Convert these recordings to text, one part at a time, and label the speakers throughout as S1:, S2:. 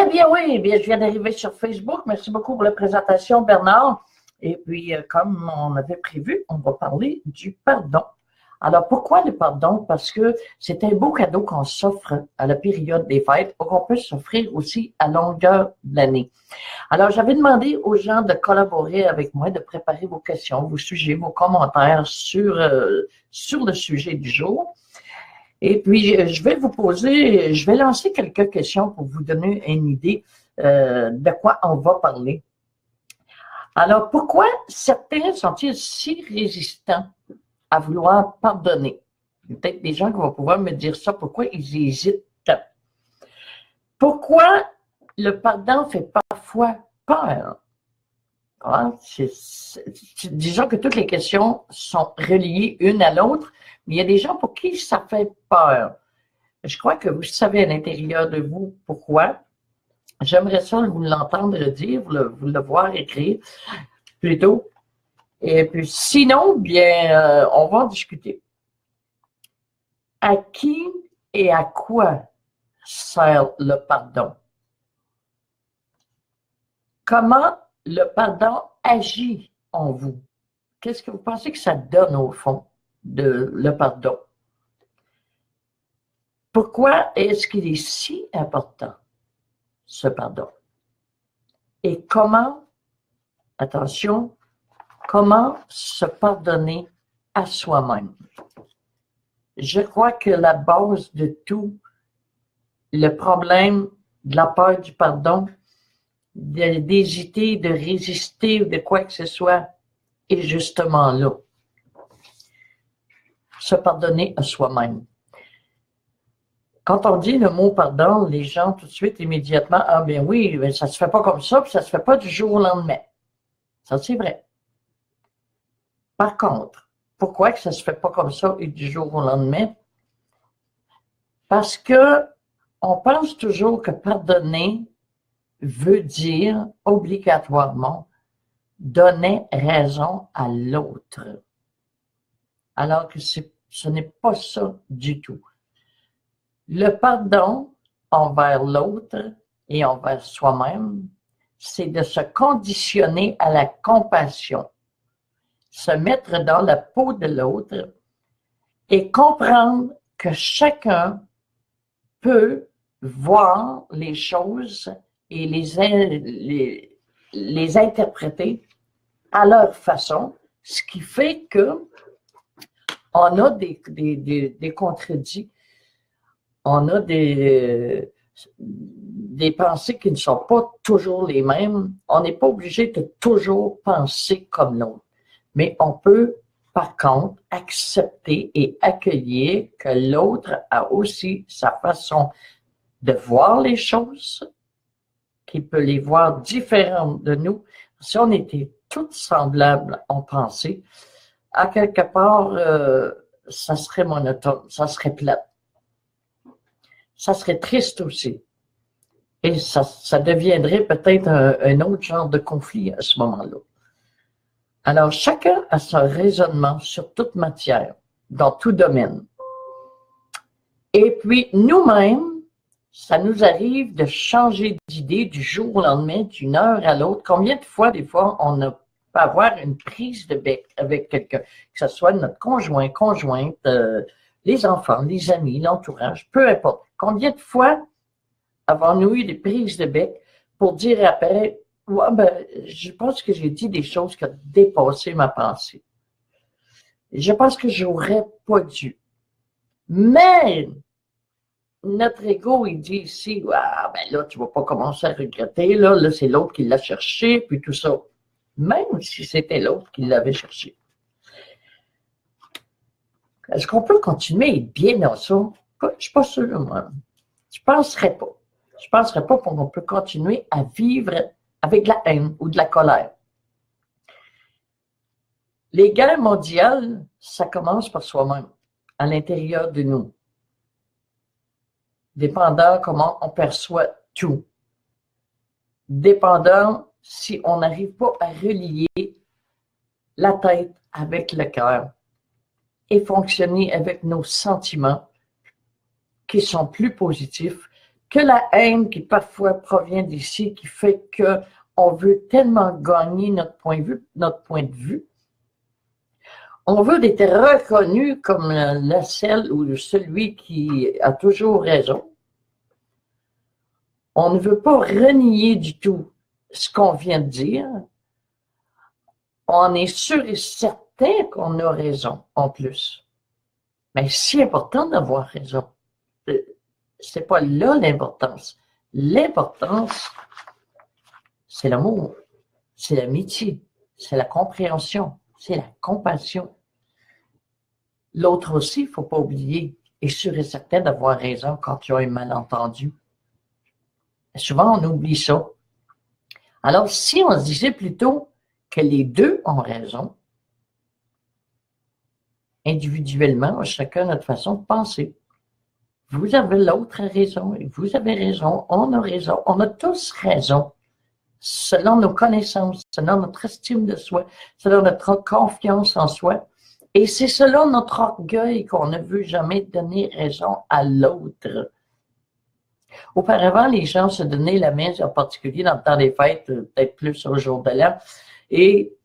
S1: bien oui, eh bien, je viens d'arriver sur Facebook. Merci beaucoup pour la présentation, Bernard. Et puis, comme on avait prévu, on va parler du pardon. Alors, pourquoi le pardon? Parce que c'est un beau cadeau qu'on s'offre à la période des fêtes ou qu'on peut s'offrir aussi à longueur de l'année. Alors, j'avais demandé aux gens de collaborer avec moi, de préparer vos questions, vos sujets, vos commentaires sur le sujet du jour. Et puis, je vais lancer quelques questions pour vous donner une idée de quoi on va parler. Alors, pourquoi certains sont-ils si résistants à vouloir pardonner? Il y a peut-être des gens qui vont pouvoir me dire ça, pourquoi ils hésitent. Pourquoi le pardon fait parfois peur? Ah, disons que toutes les questions sont reliées une à l'autre, mais il y a des gens pour qui ça fait peur. Je crois que vous savez à l'intérieur de vous pourquoi. J'aimerais ça vous l'entendre dire, vous le voir écrire plutôt. Et puis sinon, bien, on va en discuter. À qui et à quoi sert le pardon? Comment le pardon agit en vous? Qu'est-ce que vous pensez que ça donne au fond de le pardon? Pourquoi est-ce qu'il est si important, ce pardon? Et comment, attention, comment se pardonner à soi-même? Je crois que la base de tout, le problème de la peur du pardon, d'hésiter, de résister ou de quoi que ce soit, est justement là. Se pardonner à soi-même. Quand on dit le mot pardon, les gens tout de suite, immédiatement, ah bien oui, mais ça se fait pas comme ça, puis ça se fait pas du jour au lendemain. Ça, c'est vrai. Par contre, pourquoi que ça se fait pas comme ça et du jour au lendemain? Parce que on pense toujours que pardonner veut dire obligatoirement donner raison à l'autre. Alors que ce n'est pas ça du tout. Le pardon envers l'autre et envers soi-même, c'est de se conditionner à la compassion, se mettre dans la peau de l'autre et comprendre que chacun peut voir les choses et les interpréter à leur façon, ce qui fait que on a des contredits, on a des pensées qui ne sont pas toujours les mêmes. On n'est pas obligé de toujours penser comme l'autre. Mais on peut, par contre, accepter et accueillir que l'autre a aussi sa façon de voir les choses, qu'il peut les voir différentes de nous. Si on était toutes semblables en pensée, à quelque part, ça serait monotone, ça serait plate. Ça serait triste aussi. Et ça deviendrait peut-être un autre genre de conflit à ce moment-là. Alors, chacun a son raisonnement sur toute matière, dans tout domaine. Et puis, nous-mêmes, ça nous arrive de changer d'idée du jour au lendemain, d'une heure à l'autre. Combien de fois, des fois, on peut avoir une prise de bec avec quelqu'un, que ce soit notre conjoint, conjointe, les enfants, les amis, l'entourage, peu importe. Combien de fois avons-nous eu des prises de bec pour dire après, ouais, ben, je pense que j'ai dit des choses qui ont dépassé ma pensée. Je pense que j'aurais pas dû. Mais notre ego, il dit ici, ah, ben là, tu vas pas commencer à regretter, là c'est l'autre qui l'a cherché, puis tout ça. Même si c'était l'autre qui l'avait cherché. Est-ce qu'on peut continuer à être bien dans ça? Je ne suis pas sûre, moi. Je ne penserais pas. Je ne penserais pas qu'on peut continuer à vivre avec de la haine ou de la colère. Les guerres mondiales, ça commence par soi-même, à l'intérieur de nous. Dépendant comment on perçoit tout. Dépendant si on n'arrive pas à relier la tête avec le cœur et fonctionner avec nos sentiments qui sont plus positifs que la haine qui parfois provient d'ici, qui fait que on veut tellement gagner notre point de vue. On veut être reconnu comme la celle ou celui qui a toujours raison. On ne veut pas renier du tout ce qu'on vient de dire. On est sûr et certain qu'on a raison, en plus. Mais c'est important d'avoir raison. C'est pas là l'importance. L'importance, c'est l'amour, c'est l'amitié, c'est la compréhension, c'est la compassion. L'autre aussi, il ne faut pas oublier, est sûr et certain d'avoir raison quand il y a un malentendu. Et souvent, on oublie ça. Alors, si on se disait plutôt que les deux ont raison, individuellement, chacun notre façon de penser. Vous avez l'autre raison, et vous avez raison, on a tous raison, selon nos connaissances, selon notre estime de soi, selon notre confiance en soi, et c'est selon notre orgueil qu'on ne veut jamais donner raison à l'autre. Auparavant, les gens se donnaient la main, en particulier dans le temps des fêtes, peut-être plus au jour de l'an, et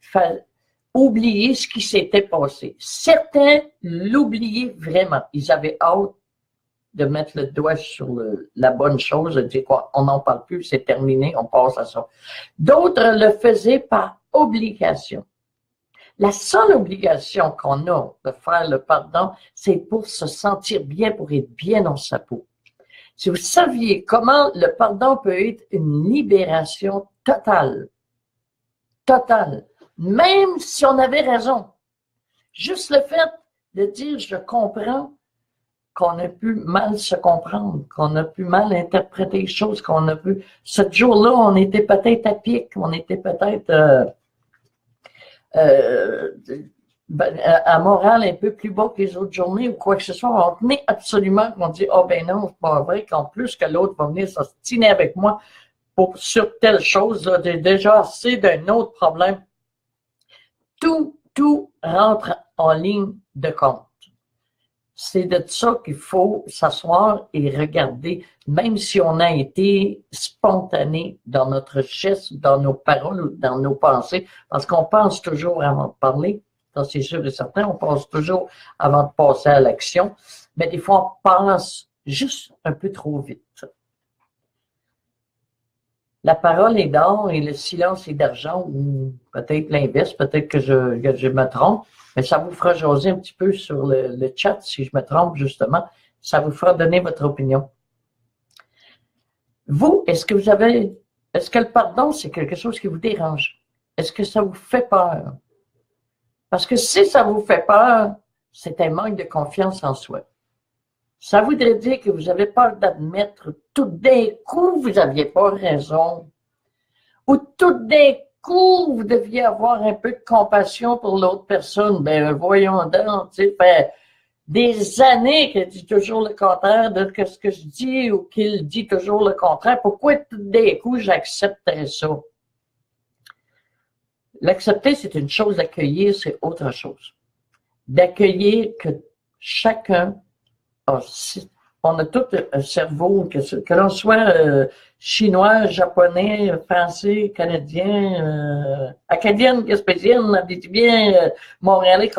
S1: oublier ce qui s'était passé. Certains l'oubliaient vraiment. Ils avaient hâte de mettre le doigt sur la bonne chose, de dire quoi, on n'en parle plus, c'est terminé, on passe à ça. D'autres le faisaient par obligation. La seule obligation qu'on a de faire le pardon, c'est pour se sentir bien, pour être bien dans sa peau. Si vous saviez comment le pardon peut être une libération totale, même si on avait raison. Juste le fait de dire « je comprends », qu'on a pu mal se comprendre, qu'on a pu mal interpréter les choses, qu'on a pu... Ce jour-là, on était peut-être à pic, on était peut-être à morale un peu plus bas que les autres journées ou quoi que ce soit. On tenait absolument qu'on dit « ah ben non, c'est pas vrai qu'en plus que l'autre va venir s'ostiner avec moi sur telle chose, là, j'ai déjà assez d'un autre problème. » Tout rentre en ligne de compte. C'est de ça qu'il faut s'asseoir et regarder, même si on a été spontané dans notre geste, dans nos paroles ou dans nos pensées, parce qu'on pense toujours avant de parler, ça c'est sûr et certain, on pense toujours avant de passer à l'action, mais des fois on pense juste un peu trop vite. La parole est d'or et le silence est d'argent, ou peut-être l'inverse, peut-être que je me trompe, mais ça vous fera jaser un petit peu sur le chat, si je me trompe justement, ça vous fera donner votre opinion. Vous, est-ce que le pardon, c'est quelque chose qui vous dérange? Est-ce que ça vous fait peur? Parce que si ça vous fait peur, c'est un manque de confiance en soi. Ça voudrait dire que vous avez peur d'admettre tout d'un coup, vous n'aviez pas raison. Ou tout d'un coup, vous deviez avoir un peu de compassion pour l'autre personne. Ben, voyons donc, tu sais, fait des années qu'elle dit toujours le contraire de ce que je dis ou qu'il dit toujours le contraire. Pourquoi tout d'un coup, j'accepterais ça? L'accepter, c'est une chose, d'accueillir, c'est autre chose. D'accueillir que chacun on a tout un cerveau, que l'on soit chinois, japonais, français, canadien, acadienne, gaspésienne, abitibien, montréalais,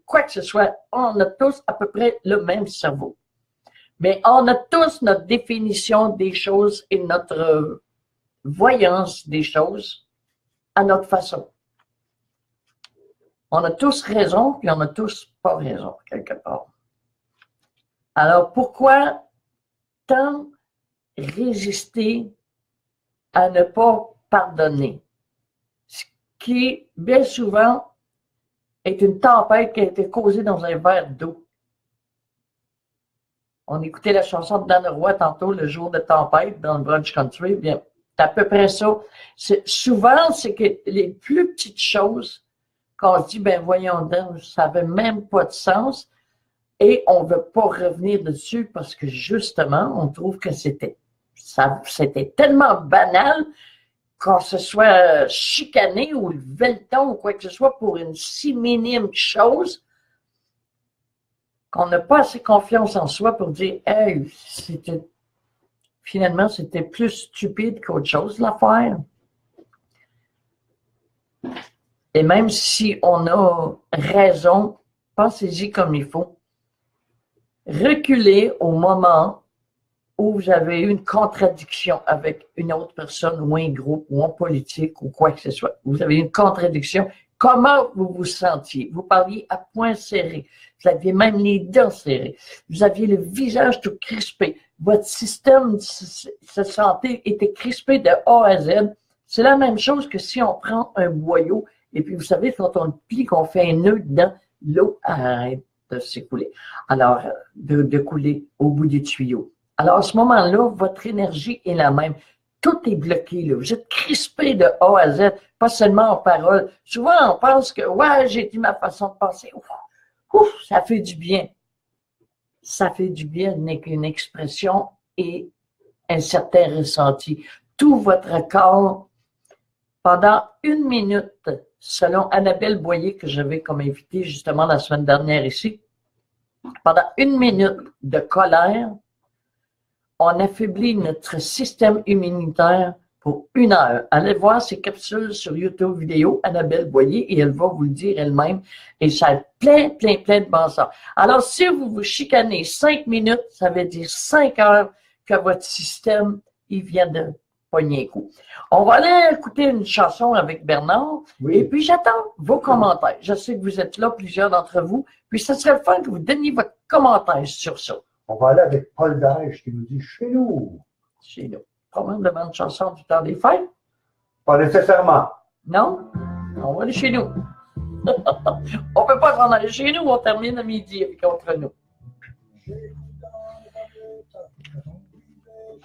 S1: quoi que ce soit, on a tous à peu près le même cerveau. Mais on a tous notre définition des choses et notre voyance des choses à notre façon. On a tous raison, puis on a tous pas raison, quelque part. Alors, pourquoi tant résister à ne pas pardonner? Ce qui, bien souvent, est une tempête qui a été causée dans un verre d'eau. On écoutait la chanson de Dan Roy tantôt, Le jour de tempête, dans le Brunch Country. Bien, c'est à peu près ça. Souvent, c'est que les plus petites choses, qu'on se dit, ben voyons donc, ça n'avait même pas de sens. Et on ne veut pas revenir dessus parce que justement, on trouve que c'était tellement banal qu'on se soit chicané ou le velleton ou quoi que ce soit pour une si minime chose qu'on n'a pas assez confiance en soi pour dire « Hey, finalement, c'était plus stupide qu'autre chose l'affaire. Et même si on a raison, pensez-y comme il faut. Reculez au moment où vous avez eu une contradiction avec une autre personne ou un groupe ou un politique ou quoi que ce soit. Vous avez une contradiction. Comment vous vous sentiez? Vous parliez à poing serré. Vous aviez même les dents serrées. Vous aviez le visage tout crispé. Votre système de santé était crispé de A à Z. C'est la même chose que si on prend un boyau et puis vous savez, quand on le plie, qu'on fait un nœud dedans, l'eau arrête de s'écouler. Alors, de couler au bout du tuyau. Alors, à ce moment-là, votre énergie est la même. Tout est bloqué, là. Vous êtes crispé de A à Z, pas seulement en parole. Souvent, on pense que, ouais, j'ai dit ma façon de penser. Ouf, ça fait du bien. Ça fait du bien une expression et un certain ressenti. Tout votre corps, pendant 1 minute, selon Annabelle Boyer, que j'avais comme invitée justement la semaine dernière ici, pendant 1 minute de colère, on affaiblit notre système immunitaire pour 1 heure. Allez voir ces capsules sur YouTube vidéo, Annabelle Boyer, et elle va vous le dire elle-même. Et ça a plein de bon sens. Alors, si vous vous chicanez 5 minutes, ça veut dire 5 heures que votre système, il vient de pogner un coup. On va aller écouter une chanson avec Bernard. Oui. Et puis, j'attends vos commentaires. Je sais que vous êtes là, plusieurs d'entre vous. Puis, ça serait le fun que vous donniez votre commentaire sur ça.
S2: On va aller avec Paul Daige qui nous dit « Chez nous ».
S1: Chez nous. Probablement une chanson du temps des fêtes.
S2: Pas nécessairement.
S1: Non? On va aller chez nous. On ne peut pas s'en aller chez nous, on termine à midi avec entre nous.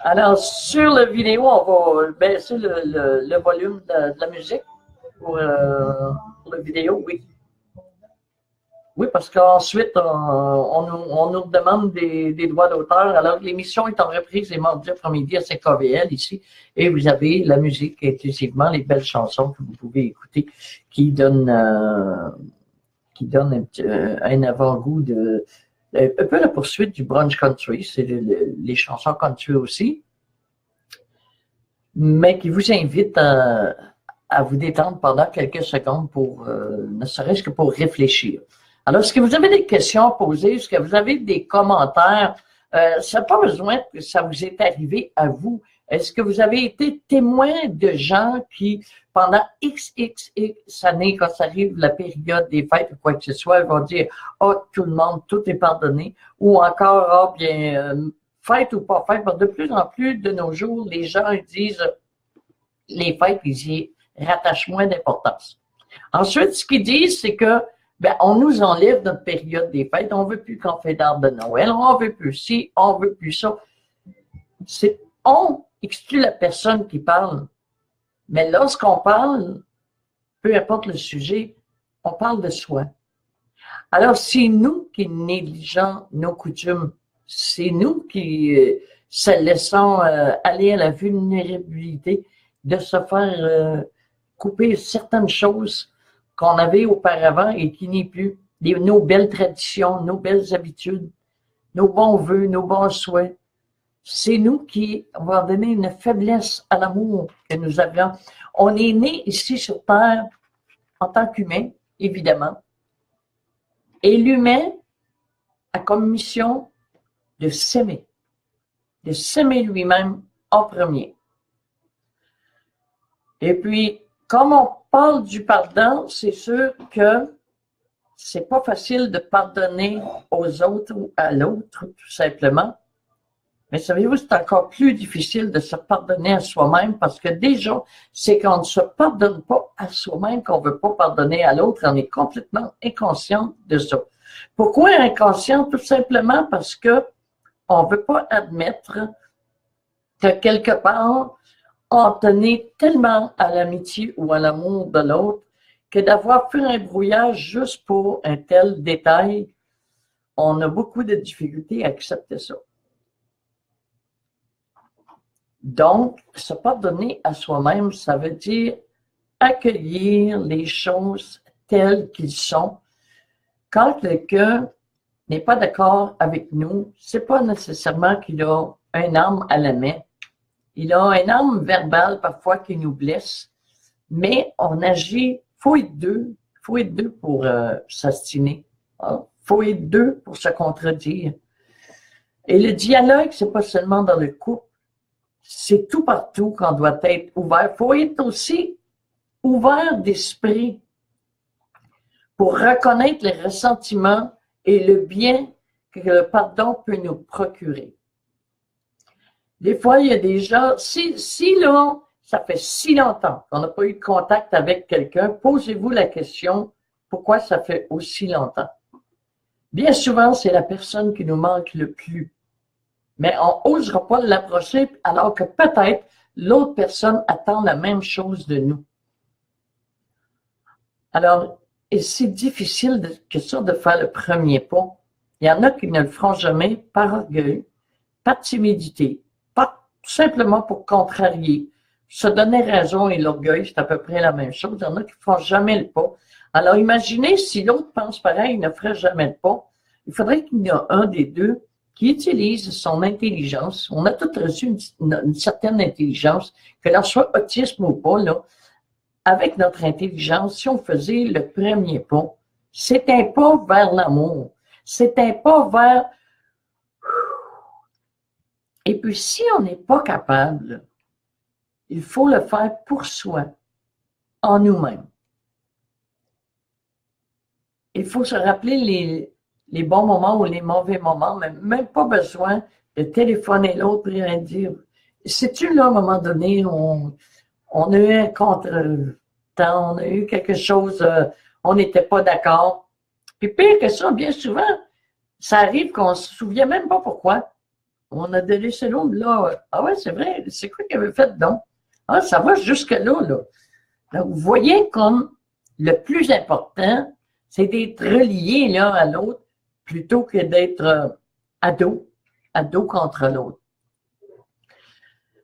S1: Alors, sur la vidéo, on va baisser le volume de la musique pour la vidéo, oui. Oui, parce qu'ensuite, on nous demande des droits d'auteur. Alors, l'émission est en reprise les mardis après-midi à CKVL ici. Et vous avez la musique, exclusivement les belles chansons que vous pouvez écouter qui donnent un avant-goût de un peu la poursuite du brunch country. C'est les chansons country aussi. Mais qui vous invitent à vous détendre pendant quelques secondes pour, ne serait-ce que pour réfléchir. Alors, est-ce que vous avez des questions à poser? Est-ce que vous avez des commentaires? Ça n'a pas besoin que ça vous est arrivé à vous. Est-ce que vous avez été témoin de gens qui, pendant X années, quand ça arrive la période des fêtes ou quoi que ce soit, ils vont dire « Oh, tout le monde, tout est pardonné » ou encore « Ah, bien, fête ou pas fête ». De plus en plus, de nos jours, les gens disent « Les fêtes, ils y rattachent moins d'importance ». Ensuite, ce qu'ils disent, c'est que ben, on nous enlève notre période des fêtes. On ne veut plus qu'on fait d'arbre de Noël. On ne veut plus ci, on ne veut plus ça. On exclut la personne qui parle. Mais lorsqu'on parle, peu importe le sujet, on parle de soi. Alors, c'est nous qui négligeons nos coutumes. C'est nous qui se laissons aller à la vulnérabilité de se faire couper certaines choses qu'on avait auparavant et qui n'est plus. Nos belles traditions, nos belles habitudes, nos bons vœux, nos bons souhaits. C'est nous qui avons donné une faiblesse à l'amour que nous avions. On est né ici sur Terre en tant qu'humain, évidemment. Et l'humain a comme mission de s'aimer lui-même en premier. Et puis, comme on parle du pardon, c'est sûr que c'est pas facile de pardonner aux autres ou à l'autre, tout simplement. Mais savez-vous, c'est encore plus difficile de se pardonner à soi-même parce que déjà, c'est qu'on ne se pardonne pas à soi-même qu'on ne veut pas pardonner à l'autre. On est complètement inconscient de ça. Pourquoi inconscient? Tout simplement parce que on ne veut pas admettre que quelque part, on tenait tellement à l'amitié ou à l'amour de l'autre que d'avoir fait un brouillage juste pour un tel détail, on a beaucoup de difficultés à accepter ça. Donc, se pardonner à soi-même, ça veut dire accueillir les choses telles qu'elles sont. Quand quelqu'un n'est pas d'accord avec nous, c'est pas nécessairement qu'il a un arme à la main Il a une arme verbale parfois qui nous blesse, mais on agit, faut être deux pour s'astiner. Faut être deux pour se contredire. Et le dialogue, c'est pas seulement dans le couple, c'est tout partout qu'on doit être ouvert. Faut être aussi ouvert d'esprit pour reconnaître les ressentiments et le bien que le pardon peut nous procurer. Des fois, il y a des gens, si là, ça fait si longtemps qu'on n'a pas eu de contact avec quelqu'un, posez-vous la question, pourquoi ça fait aussi longtemps? Bien souvent, c'est la personne qui nous manque le plus. Mais on n'osera pas l'approcher alors que peut-être l'autre personne attend la même chose de nous. Alors, et c'est difficile que ça de faire le premier pas. Il y en a qui ne le feront jamais par orgueil, par timidité, pas simplement pour contrarier. Se donner raison et l'orgueil, c'est à peu près la même chose. Il y en a qui ne font jamais le pas. Alors, imaginez si l'autre pense pareil, il ne ferait jamais le pas. Il faudrait qu'il y ait un des deux qui utilise son intelligence. On a tous reçu une certaine intelligence, que l'on soit autisme ou pas, là. Avec notre intelligence, si on faisait le premier pas, c'est un pas vers l'amour. C'est un pas vers... Et puis, si on n'est pas capable, il faut le faire pour soi, en nous-mêmes. Il faut se rappeler les bons moments ou les mauvais moments, même pas besoin de téléphoner l'autre et dire, sais-tu là, à un moment donné, on a eu un contre-temps, on a eu quelque chose, on n'était pas d'accord. Puis pire que ça, bien souvent, ça arrive qu'on ne se souvient même pas pourquoi. On a laissé l'autre là. Ah ouais, c'est vrai, c'est quoi qu'il avait fait donc? Ah, ça va jusque-là, là. Donc, vous voyez comme le plus important, c'est d'être relié l'un à l'autre plutôt que d'être ado contre l'autre.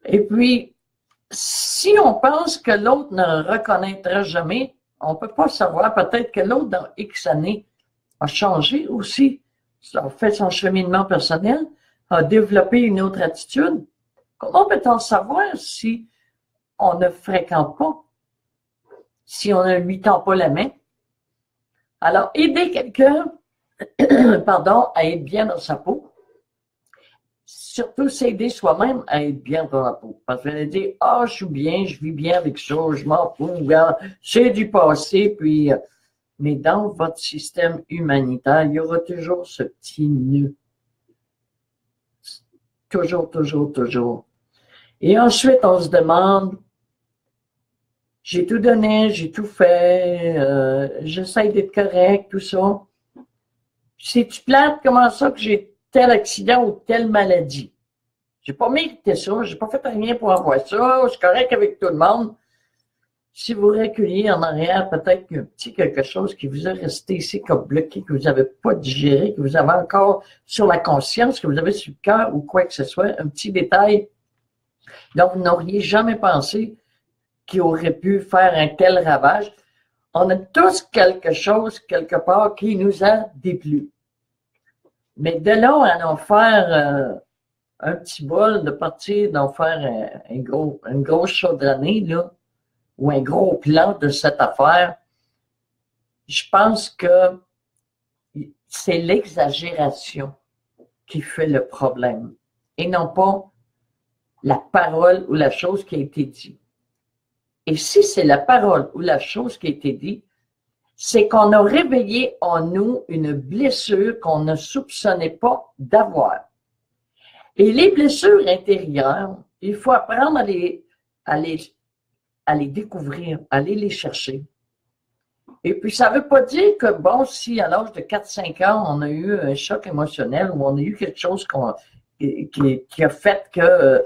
S1: Et puis, si on pense que l'autre ne reconnaîtra jamais, on ne peut pas savoir, peut-être que l'autre, dans X années, a changé aussi, a fait son cheminement personnel, a développé une autre attitude. Comment peut-on savoir si on ne fréquente pas, si on ne lui tend pas la main? Alors, aider quelqu'un, à être bien dans sa peau, surtout s'aider soi-même à être bien dans la peau. Parce que dire, je suis bien, je vis bien avec ça, je m'en fous, c'est du passé, puis... Mais dans votre système humanitaire, il y aura toujours ce petit nœud. Toujours, toujours, toujours. Et ensuite, on se demande, j'ai tout donné, j'ai tout fait, j'essaie d'être correct, tout ça. C'est-tu plate, comment ça que j'ai tel accident ou telle maladie? J'ai pas mérité ça, j'ai pas fait rien pour avoir ça, je suis correct avec tout le monde. Si vous reculiez en arrière, peut-être qu'il y a un petit quelque chose qui vous est resté ici comme bloqué, que vous n'avez pas digéré, que vous avez encore sur la conscience, que vous avez sur le cœur ou quoi que ce soit, un petit détail dont vous n'auriez jamais pensé qui aurait pu faire un tel ravage. On a tous quelque chose, quelque part, qui nous a déplu. Mais de là à en faire un petit bol, de partir d'en faire une grosse chaudronnée, là, ou un gros plan de cette affaire, je pense que c'est l'exagération qui fait le problème et non pas la parole ou la chose qui a été dite. Et si c'est la parole ou la chose qui a été dite, c'est qu'on a réveillé en nous une blessure qu'on ne soupçonnait pas d'avoir. Et les blessures intérieures, il faut apprendre à les découvrir, aller les chercher. Et puis, ça ne veut pas dire que, bon, si à l'âge de 4-5 ans, on a eu un choc émotionnel ou on a eu quelque chose qui a fait que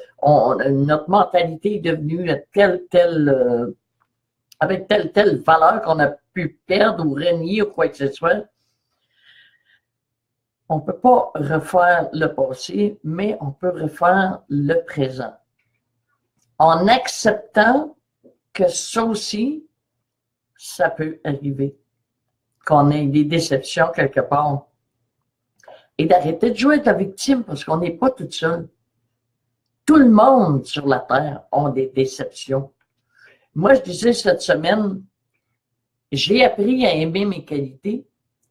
S1: notre mentalité est devenue avec telle valeur qu'on a pu perdre ou renier ou quoi que ce soit. On ne peut pas refaire le passé, mais on peut refaire le présent. En acceptant que ça aussi, ça peut arriver, qu'on ait des déceptions quelque part. Et d'arrêter de jouer avec la victime parce qu'on n'est pas toute seule. Tout le monde sur la Terre a des déceptions. Moi, je disais cette semaine, j'ai appris à aimer mes qualités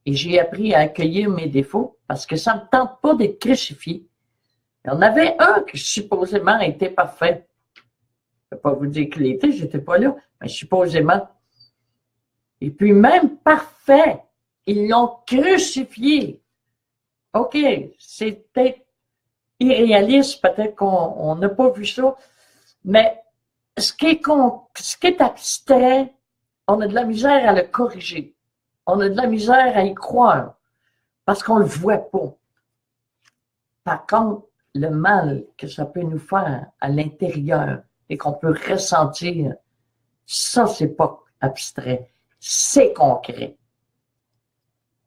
S1: et j'ai appris à accueillir mes défauts parce que ça ne me tente pas d'être crucifié. Il y en avait un qui supposément était parfait. Je ne vais pas vous dire qu'il était, je n'étais pas là, mais supposément. Et puis même parfait, ils l'ont crucifié. OK, c'est peut-être irréaliste, peut-être qu'on n'a pas vu ça, mais ce qui est abstrait, on a de la misère à le corriger. On a de la misère à y croire parce qu'on ne le voit pas. Par contre, le mal que ça peut nous faire à l'intérieur et qu'on peut ressentir, ça, c'est pas abstrait, c'est concret.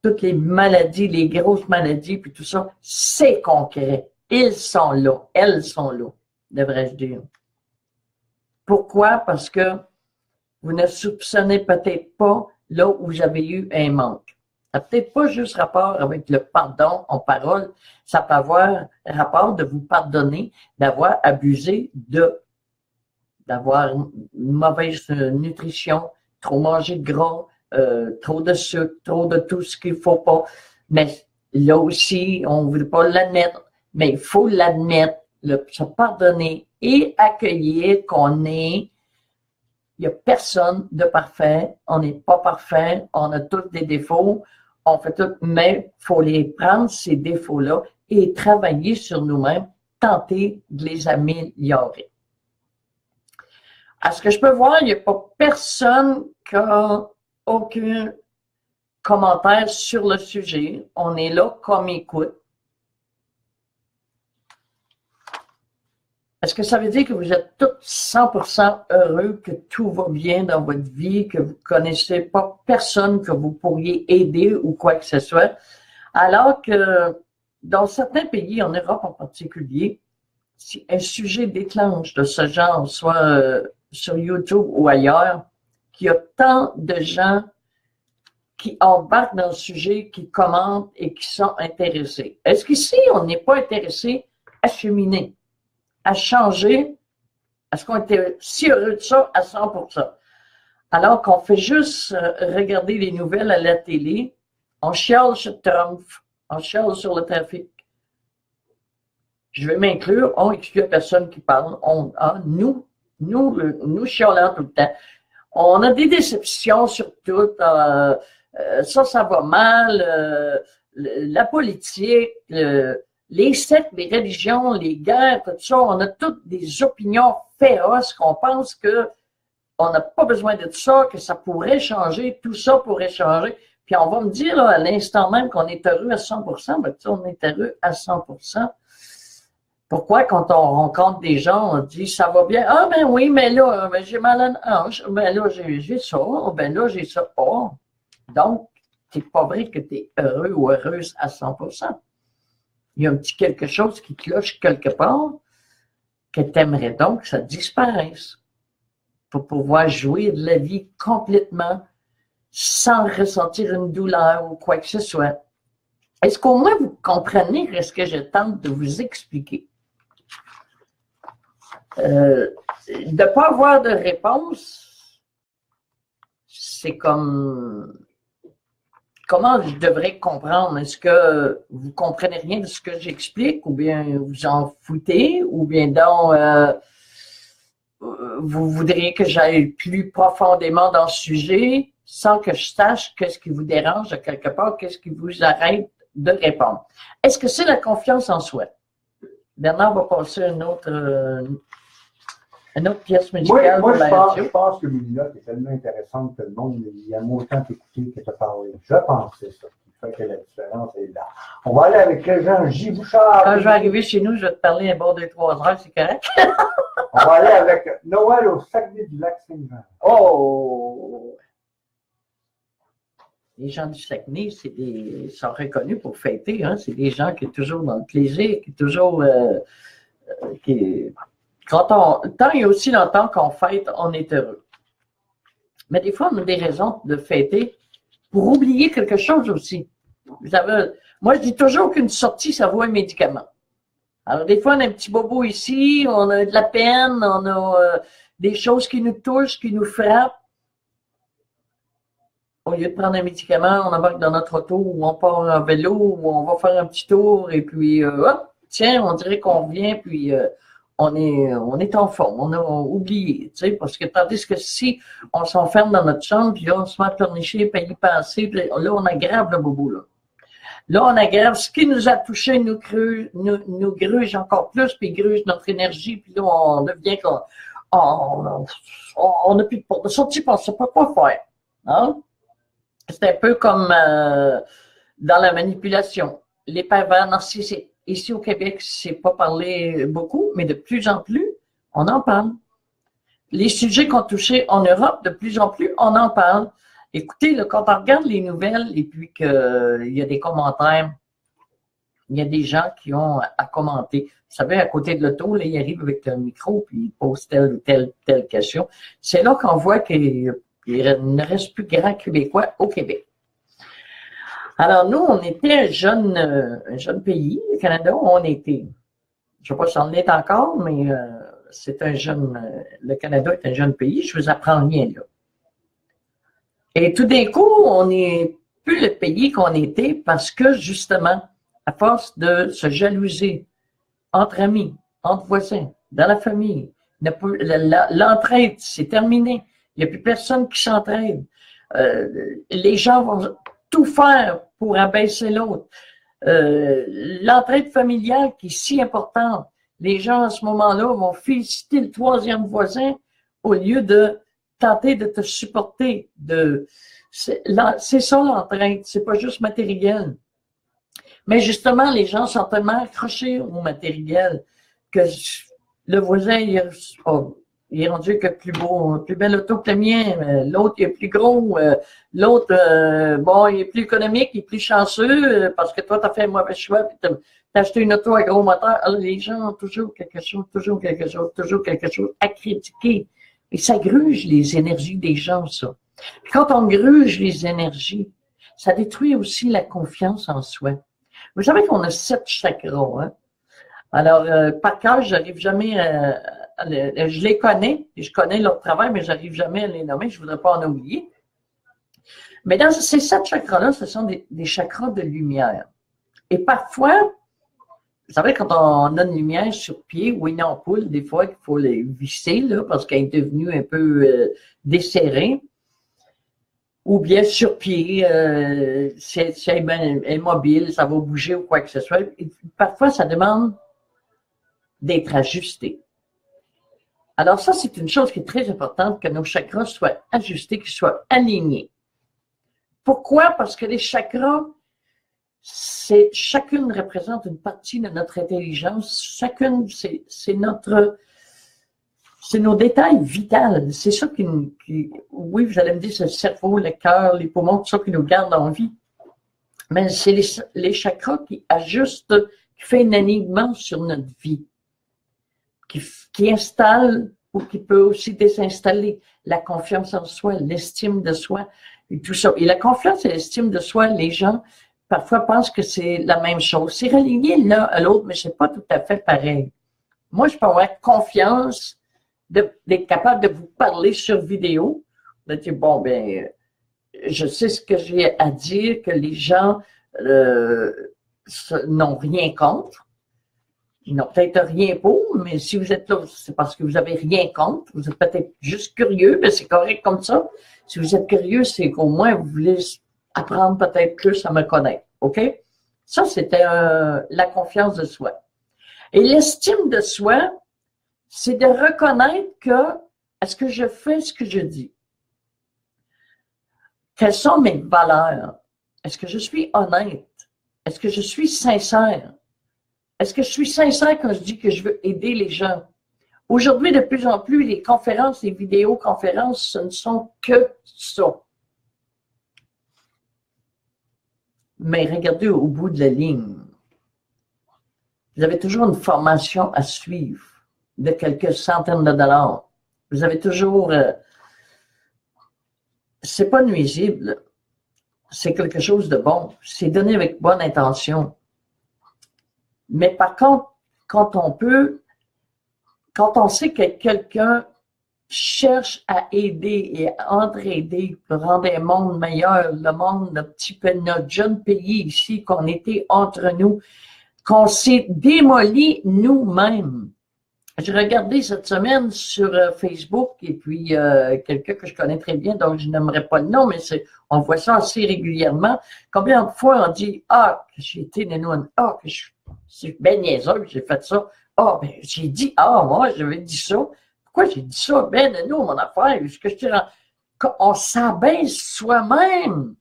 S1: Toutes les maladies, les grosses maladies, puis tout ça, c'est concret. Ils sont là, elles sont là, devrais-je dire. Pourquoi? Parce que vous ne soupçonnez peut-être pas là où j'avais eu un manque. Ça n'a peut-être pas juste rapport avec le pardon en parole, ça peut avoir rapport de vous pardonner, d'avoir abusé d'avoir une mauvaise nutrition, trop manger de gras, trop de sucre, trop de tout ce qu'il ne faut pas. Mais là aussi, on ne veut pas l'admettre, mais il faut l'admettre, se pardonner et accueillir qu'on est. Il n'y a personne de parfait, on n'est pas parfait, on a tous des défauts, on fait tout, mais il faut les prendre, ces défauts-là, et travailler sur nous-mêmes, tenter de les améliorer. À ce que je peux voir, il n'y a pas personne qui a aucun commentaire sur le sujet. On est là comme écoute. Est-ce que ça veut dire que vous êtes tous 100% heureux, que tout va bien dans votre vie, que vous ne connaissez pas personne que vous pourriez aider ou quoi que ce soit? Alors que dans certains pays, en Europe en particulier, si un sujet déclenche de ce genre, soit sur YouTube ou ailleurs, qu'il y a tant de gens qui embarquent dans le sujet, qui commentent et qui sont intéressés. Est-ce qu'ici, on n'est pas intéressé à cheminer, à changer? Est-ce qu'on était si heureux de ça à 100%? Alors qu'on fait juste regarder les nouvelles à la télé, on chiale sur Trump, on chiale sur le trafic. Je vais m'inclure, on exclut la personne qui parle, nous chialons tout le temps. On a des déceptions sur tout, ça va mal, la politique, les sectes, les religions, les guerres, tout ça, on a toutes des opinions féroces qu'on pense que on n'a pas besoin de ça, que ça pourrait changer, tout ça pourrait changer. Puis on va me dire là, à l'instant même qu'on est heureux à 100%, ben, on est heureux à 100%. Pourquoi quand on rencontre des gens, on dit ça va bien? Ah ben oui, mais là, ben, j'ai mal à la hanche, ben là, j'ai ça, ben là, j'ai ça. Oh. Donc, c'est pas vrai que tu es heureux ou heureuse à 100%. Il y a un petit quelque chose qui cloche quelque part que tu aimerais donc que ça disparaisse pour pouvoir jouir de la vie complètement sans ressentir une douleur ou quoi que ce soit. Est-ce qu'au moins vous comprenez ce que je tente de vous expliquer? De ne pas avoir de réponse, c'est comme... Comment je devrais comprendre? Est-ce que vous comprenez rien de ce que j'explique ou bien vous en foutez ou bien donc vous voudriez que j'aille plus profondément dans ce sujet sans que je sache qu'est-ce qui vous dérange de quelque part, qu'est-ce qui vous arrête de répondre? Est-ce que c'est la confiance en soi? Bernard va passer une autre pièce musicale.
S2: Moi je pense que Mélina est tellement intéressante que le monde il aime autant t'écouter que te parler. Je pense que c'est ça qui fait que la différence est là. On va aller avec Jean J. Bouchard.
S1: Quand je vais arriver chez nous, je vais te parler un bon 2-3 heures, c'est correct?
S2: On va aller avec Noël au Saguenay-du-Lac-Saint-Jean.
S1: Oh! Les gens du Saguenay, sont reconnus pour fêter. Hein? C'est des gens qui sont toujours dans le plaisir, qui sont toujours... tant il y a aussi longtemps qu'on fête, on est heureux. Mais des fois, on a des raisons de fêter pour oublier quelque chose aussi. Moi, je dis toujours qu'une sortie, ça vaut un médicament. Alors, des fois, on a un petit bobo ici, on a de la peine, on a des choses qui nous touchent, qui nous frappent. Au lieu de prendre un médicament, on embarque dans notre auto ou on part en vélo ou on va faire un petit tour et puis, hop, tiens, on dirait qu'on revient puis on est en forme, on a oublié, tu sais, parce que tandis que si on s'enferme dans notre chambre puis là, on se met à pleurnicher, puis y penser, puis là, on aggrave le bobo, là. Là, on aggrave ce qui nous a touché, nous gruge encore plus, puis gruge notre énergie, puis là, on devient on n'a plus de porte de sortie, on ne sait pas quoi faire. Hein? C'est un peu comme dans la manipulation. Les pervers narcissiques. Ici au Québec, c'est pas parlé beaucoup, mais de plus en plus, on en parle. Les sujets qu'on touchait en Europe, de plus en plus, on en parle. Écoutez, là, quand on regarde les nouvelles et puis qu'il y a des commentaires, il y a des gens qui ont à commenter. Vous savez, à côté de l'auto, là, ils arrivent avec un micro puis ils posent telle ou telle question. C'est là qu'on voit qu'il ne reste plus grand Québécois au Québec. Alors, nous, on était un jeune pays, le Canada, on était, je ne sais pas si on est encore, mais c'est le Canada est un jeune pays, je vous apprends rien, là. Et tout d'un coup, on n'est plus le pays qu'on était parce que, justement, à force de se jalouser entre amis, entre voisins, dans la famille, l'entraide, c'est terminé. Il n'y a plus personne qui s'entraide. Les gens vont tout faire pour abaisser l'autre. L'entraide familiale qui est si importante. Les gens, à ce moment-là, vont féliciter le troisième voisin au lieu de tenter de te supporter. C'est ça l'entraide, c'est pas juste matériel. Mais justement, les gens sont tellement accrochés au matériel que le voisin, il est rendu que plus beau, plus belle auto que le mien, l'autre il est plus gros, l'autre, bon, il est plus économique, il est plus chanceux, parce que toi, tu as fait un mauvais choix, puis tu as acheté une auto à gros moteur. Alors, les gens ont toujours quelque chose à critiquer. Et ça gruge les énergies des gens, ça. Puis quand on gruge les énergies, ça détruit aussi la confiance en soi. Vous savez qu'on a 7 chakras, hein? Alors, par cœur, j'arrive jamais je les connais, et je connais leur travail, mais j'arrive jamais à les nommer, je voudrais pas en oublier. Mais dans ces 7 chakras-là, ce sont des chakras de lumière. Et parfois, vous savez, quand on a une lumière sur pied ou une ampoule, des fois, il faut les visser, là, parce qu'elle est devenue un peu desserrée. Ou bien sur pied, c'est mobile, ça va bouger ou quoi que ce soit. Et parfois, ça demande d'être ajusté. Alors ça, c'est une chose qui est très importante, que nos chakras soient ajustés, qu'ils soient alignés. Pourquoi? Parce que les chakras, chacune représente une partie de notre intelligence. Chacune, c'est nos détails vitaux. C'est ça qui, oui, vous allez me dire, c'est le cerveau, le cœur, les poumons, tout ça qui nous garde en vie. Mais c'est les chakras qui ajustent, qui fait un alignement sur notre vie, qui installe ou qui peut aussi désinstaller la confiance en soi, l'estime de soi et tout ça. Et la confiance et l'estime de soi, les gens parfois pensent que c'est la même chose. C'est relié l'un à l'autre, mais c'est pas tout à fait pareil. Moi, je peux avoir confiance d'être capable de vous parler sur vidéo, de dire, bon, ben, je sais ce que j'ai à dire, que les gens n'ont rien contre. Ils n'ont peut-être rien pour, mais si vous êtes là, c'est parce que vous n'avez rien contre. Vous êtes peut-être juste curieux, mais c'est correct comme ça. Si vous êtes curieux, c'est qu'au moins vous voulez apprendre peut-être plus à me connaître. OK? Ça, c'était la confiance de soi. Et l'estime de soi, c'est de reconnaître que est-ce que je fais ce que je dis? Quelles sont mes valeurs? Est-ce que je suis honnête? Est-ce que je suis sincère? Est-ce que je suis sincère quand je dis que je veux aider les gens? Aujourd'hui, de plus en plus, les conférences, les vidéoconférences, ce ne sont que ça. Mais regardez au bout de la ligne. Vous avez toujours une formation à suivre de quelques centaines de dollars. Vous avez toujours... c'est pas nuisible. C'est quelque chose de bon. C'est donné avec bonne intention. Mais par contre, quand on sait que quelqu'un cherche à aider et à entraider pour rendre le monde meilleur, le monde, un petit peu notre jeune pays ici, qu'on était entre nous, qu'on s'est démoli nous-mêmes. J'ai regardé cette semaine sur Facebook et puis quelqu'un que je connais très bien, donc je n'aimerais pas le nom, mais on voit ça assez régulièrement. Combien de fois on dit « Ah, que j'ai été nénoune, ah, que c'est bien niaiseux que j'ai fait ça. Ah, ben j'ai dit « Ah, moi, j'avais dit ça. » Pourquoi j'ai dit ça? Ben, nous, mon affaire, ce que je te on s'abaisse soi-même.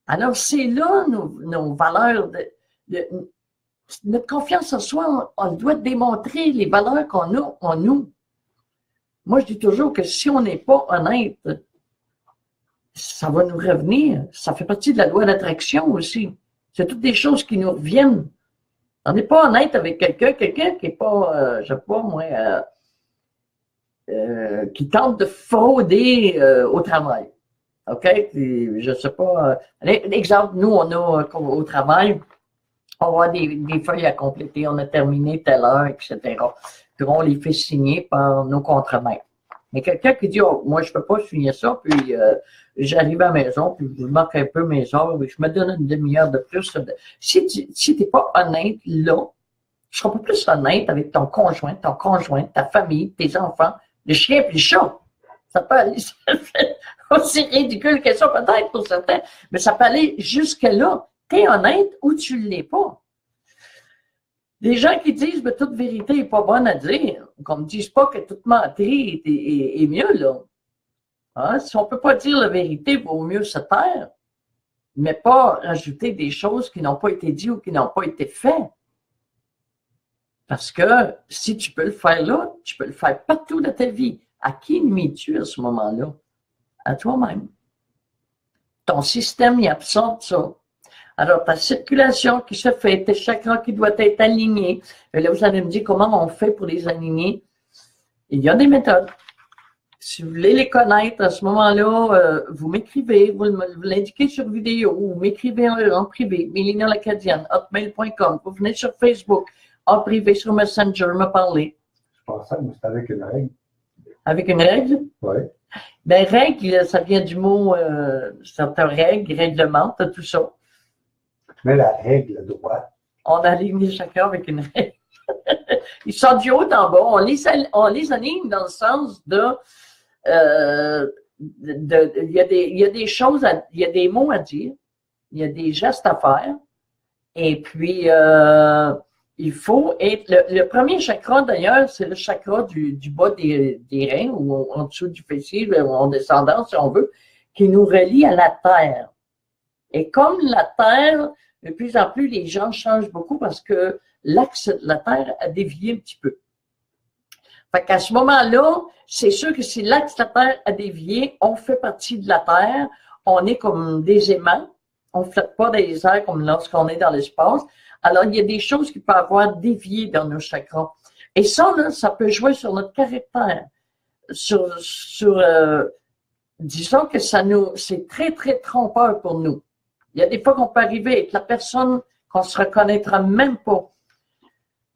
S1: Alors, c'est là nos valeurs notre confiance en soi, on doit démontrer les valeurs qu'on a en nous. Moi, je dis toujours que si on n'est pas honnête, ça va nous revenir. Ça fait partie de la loi d'attraction aussi. C'est toutes des choses qui nous reviennent. On n'est pas honnête avec quelqu'un qui n'est pas, je sais pas moi, qui tente de frauder au travail. OK? Puis, je sais pas. L'exemple, nous, on a au travail, on a des feuilles à compléter, on a terminé telle heure, etc. Puis on les fait signer par nos contremaîtres. Mais quelqu'un qui dit, oh, moi, je peux pas signer ça, puis j'arrive à la maison, puis je manque un peu mes heures, puis je me donne une demi-heure de plus. Si tu n'es pas honnête là, tu seras pas plus honnête avec ton conjoint, ta famille, tes enfants, le chien et le chat. Ça peut aller aussi ridicule que ça peut-être pour certains, mais ça peut aller jusque-là. T'es honnête ou tu ne l'es pas. Des gens qui disent que toute vérité n'est pas bonne à dire, qu'on ne dise pas que toute menterie est mieux, là. Hein? Si on ne peut pas dire la vérité, il vaut mieux se taire, mais pas rajouter des choses qui n'ont pas été dites ou qui n'ont pas été faites. Parce que si tu peux le faire là, tu peux le faire partout dans ta vie. À qui nuis-tu à ce moment-là? À toi-même. Ton système y absorbe ça. Alors, ta circulation qui se fait, tes chakras qui doivent être alignés. Et là, vous allez me dire comment on fait pour les aligner. Il y a des méthodes. Si vous voulez les connaître, à ce moment-là, vous m'écrivez, vous l'indiquez sur vidéo, ou vous m'écrivez en privé, melinalacadienne@hotmail.com. Vous venez sur Facebook, en privé, sur Messenger, me parler.
S2: Je pensais que c'était avec une règle.
S1: Avec une règle?
S2: Oui.
S1: Ben, règle, ça vient du mot, certaines règles, règlement, tout ça.
S2: Mais la règle, le droit.
S1: On aligne les chakras avec une règle. Ils sont du haut en bas. On les aligne dans le sens il y a des choses, il y a des mots à dire, il y a des gestes à faire. Et puis, il faut être. Le premier chakra, d'ailleurs, c'est le chakra du bas des reins, ou en dessous du fessier, en descendant, si on veut, qui nous relie à la terre. Et comme la terre, de plus en plus, les gens changent beaucoup parce que l'axe de la terre a dévié un petit peu. Fait qu'à ce moment-là, c'est sûr que si l'axe de la terre a dévié, on fait partie de la terre, on est comme des aimants, on ne flotte pas dans les airs comme lorsqu'on est dans l'espace. Alors, il y a des choses qui peuvent avoir dévié dans nos chakras. Et ça, là, ça peut jouer sur notre caractère. Disons que c'est très, très trompeur pour nous. Il y a des fois qu'on peut arriver avec la personne qu'on se reconnaîtra même pas.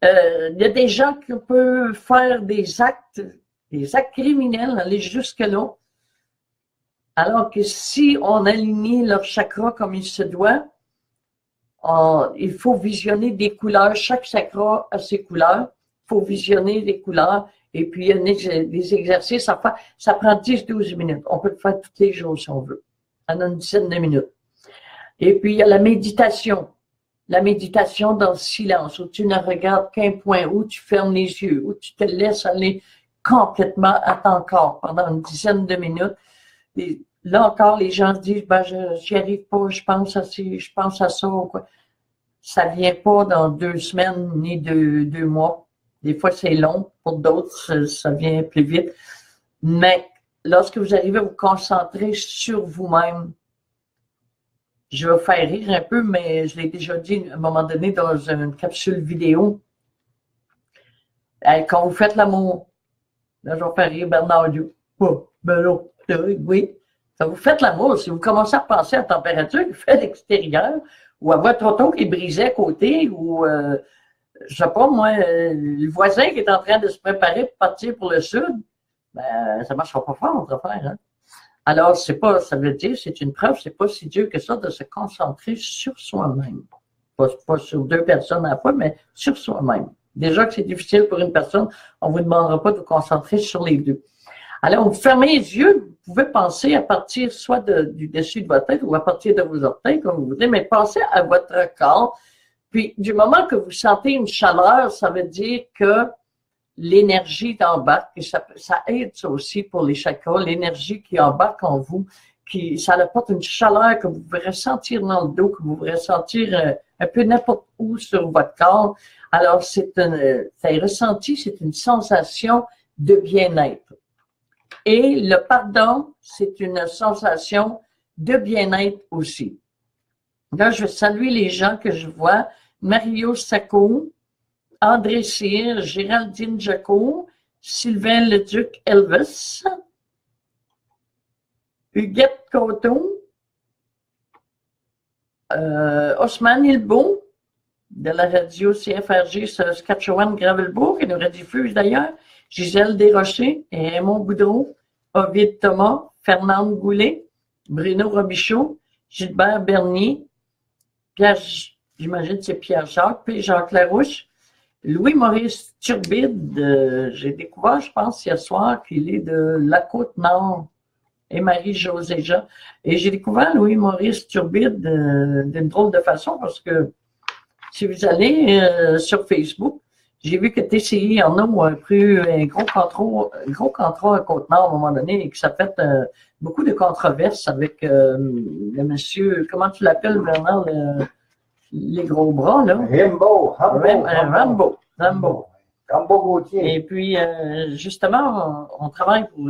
S1: Il y a des gens qui peuvent faire des actes criminels, aller jusque-là. Alors que si on aligne leur chakra comme il se doit, il faut visionner des couleurs. Chaque chakra a ses couleurs. Il faut visionner des couleurs. Et puis, il y a des exercices à faire. Ça prend 10-12 minutes. On peut le faire tous les jours si on veut. En une dizaine de minutes. Et puis, il y a la méditation. La méditation dans le silence, où tu ne regardes qu'un point, où tu fermes les yeux, où tu te laisses aller complètement à ton corps pendant une dizaine de minutes. Et là encore, les gens se disent, ben, j'y arrive pas, je pense à ça, ou quoi. Ça vient pas dans 2 semaines, ni 2 mois. Des fois, c'est long. Pour d'autres, ça vient plus vite. Mais lorsque vous arrivez à vous concentrer sur vous-même, je vais vous faire rire un peu, mais je l'ai déjà dit à un moment donné dans une capsule vidéo. Quand vous faites l'amour, là, je vais faire rire Bernard Dieu. Oh, ben là, oui. Quand vous faites l'amour, si vous commencez à penser à la température qu'il fait à l'extérieur, ou à votre auto qui est brisée à côté, ou je sais pas, moi, le voisin qui est en train de se préparer pour partir pour le sud, ben, ça marchera pas fort, notre affaire, hein. Alors, c'est pas, ça veut dire, c'est une preuve, c'est pas si dur que ça de se concentrer sur soi-même. Pas sur deux personnes à la fois, mais sur soi-même. Déjà que c'est difficile pour une personne, on vous demandera pas de vous concentrer sur les deux. Alors, vous fermez les yeux, vous pouvez penser à partir soit du dessus de votre tête ou à partir de vos orteils, comme vous voulez, mais pensez à votre corps. Puis, du moment que vous sentez une chaleur, ça veut dire que l'énergie embarque, et ça aide ça aussi pour les chakras, l'énergie qui embarque en vous, ça apporte une chaleur que vous pouvez ressentir dans le dos, que vous pouvez ressentir un peu n'importe où sur votre corps. Alors, ça est ressenti, c'est une sensation de bien-être. Et le pardon, c'est une sensation de bien-être aussi. Là, je vais saluer les gens que je vois. Mario Sacco, André Cyr, Géraldine Jacot, Sylvain Leduc Elvis, Huguette Coteau, Osman Hilbeau, de la radio CFRG Saskatchewan-Gravelbourg, qui nous rediffuse d'ailleurs, Gisèle Desrochers, Raymond Boudreau, Ovid Thomas, Fernande Goulet, Bruno Robichaud, Gilbert Bernier, Pierre, j'imagine que c'est Pierre-Jacques, puis Jacques Larouche, Louis-Maurice Turbide, j'ai découvert, je pense, hier soir, qu'il est de la Côte-Nord, et Marie-Josée Jean. Et j'ai découvert Louis-Maurice Turbide d'une drôle de façon, parce que si vous allez sur Facebook, j'ai vu que TCI en a pris un gros contrat à Côte-Nord à un moment donné et que ça fait beaucoup de controverses avec le monsieur, comment tu l'appelles, Bernard, les gros bras, là? Rambo.
S2: Gauthier.
S1: Et puis, justement, on travaille pour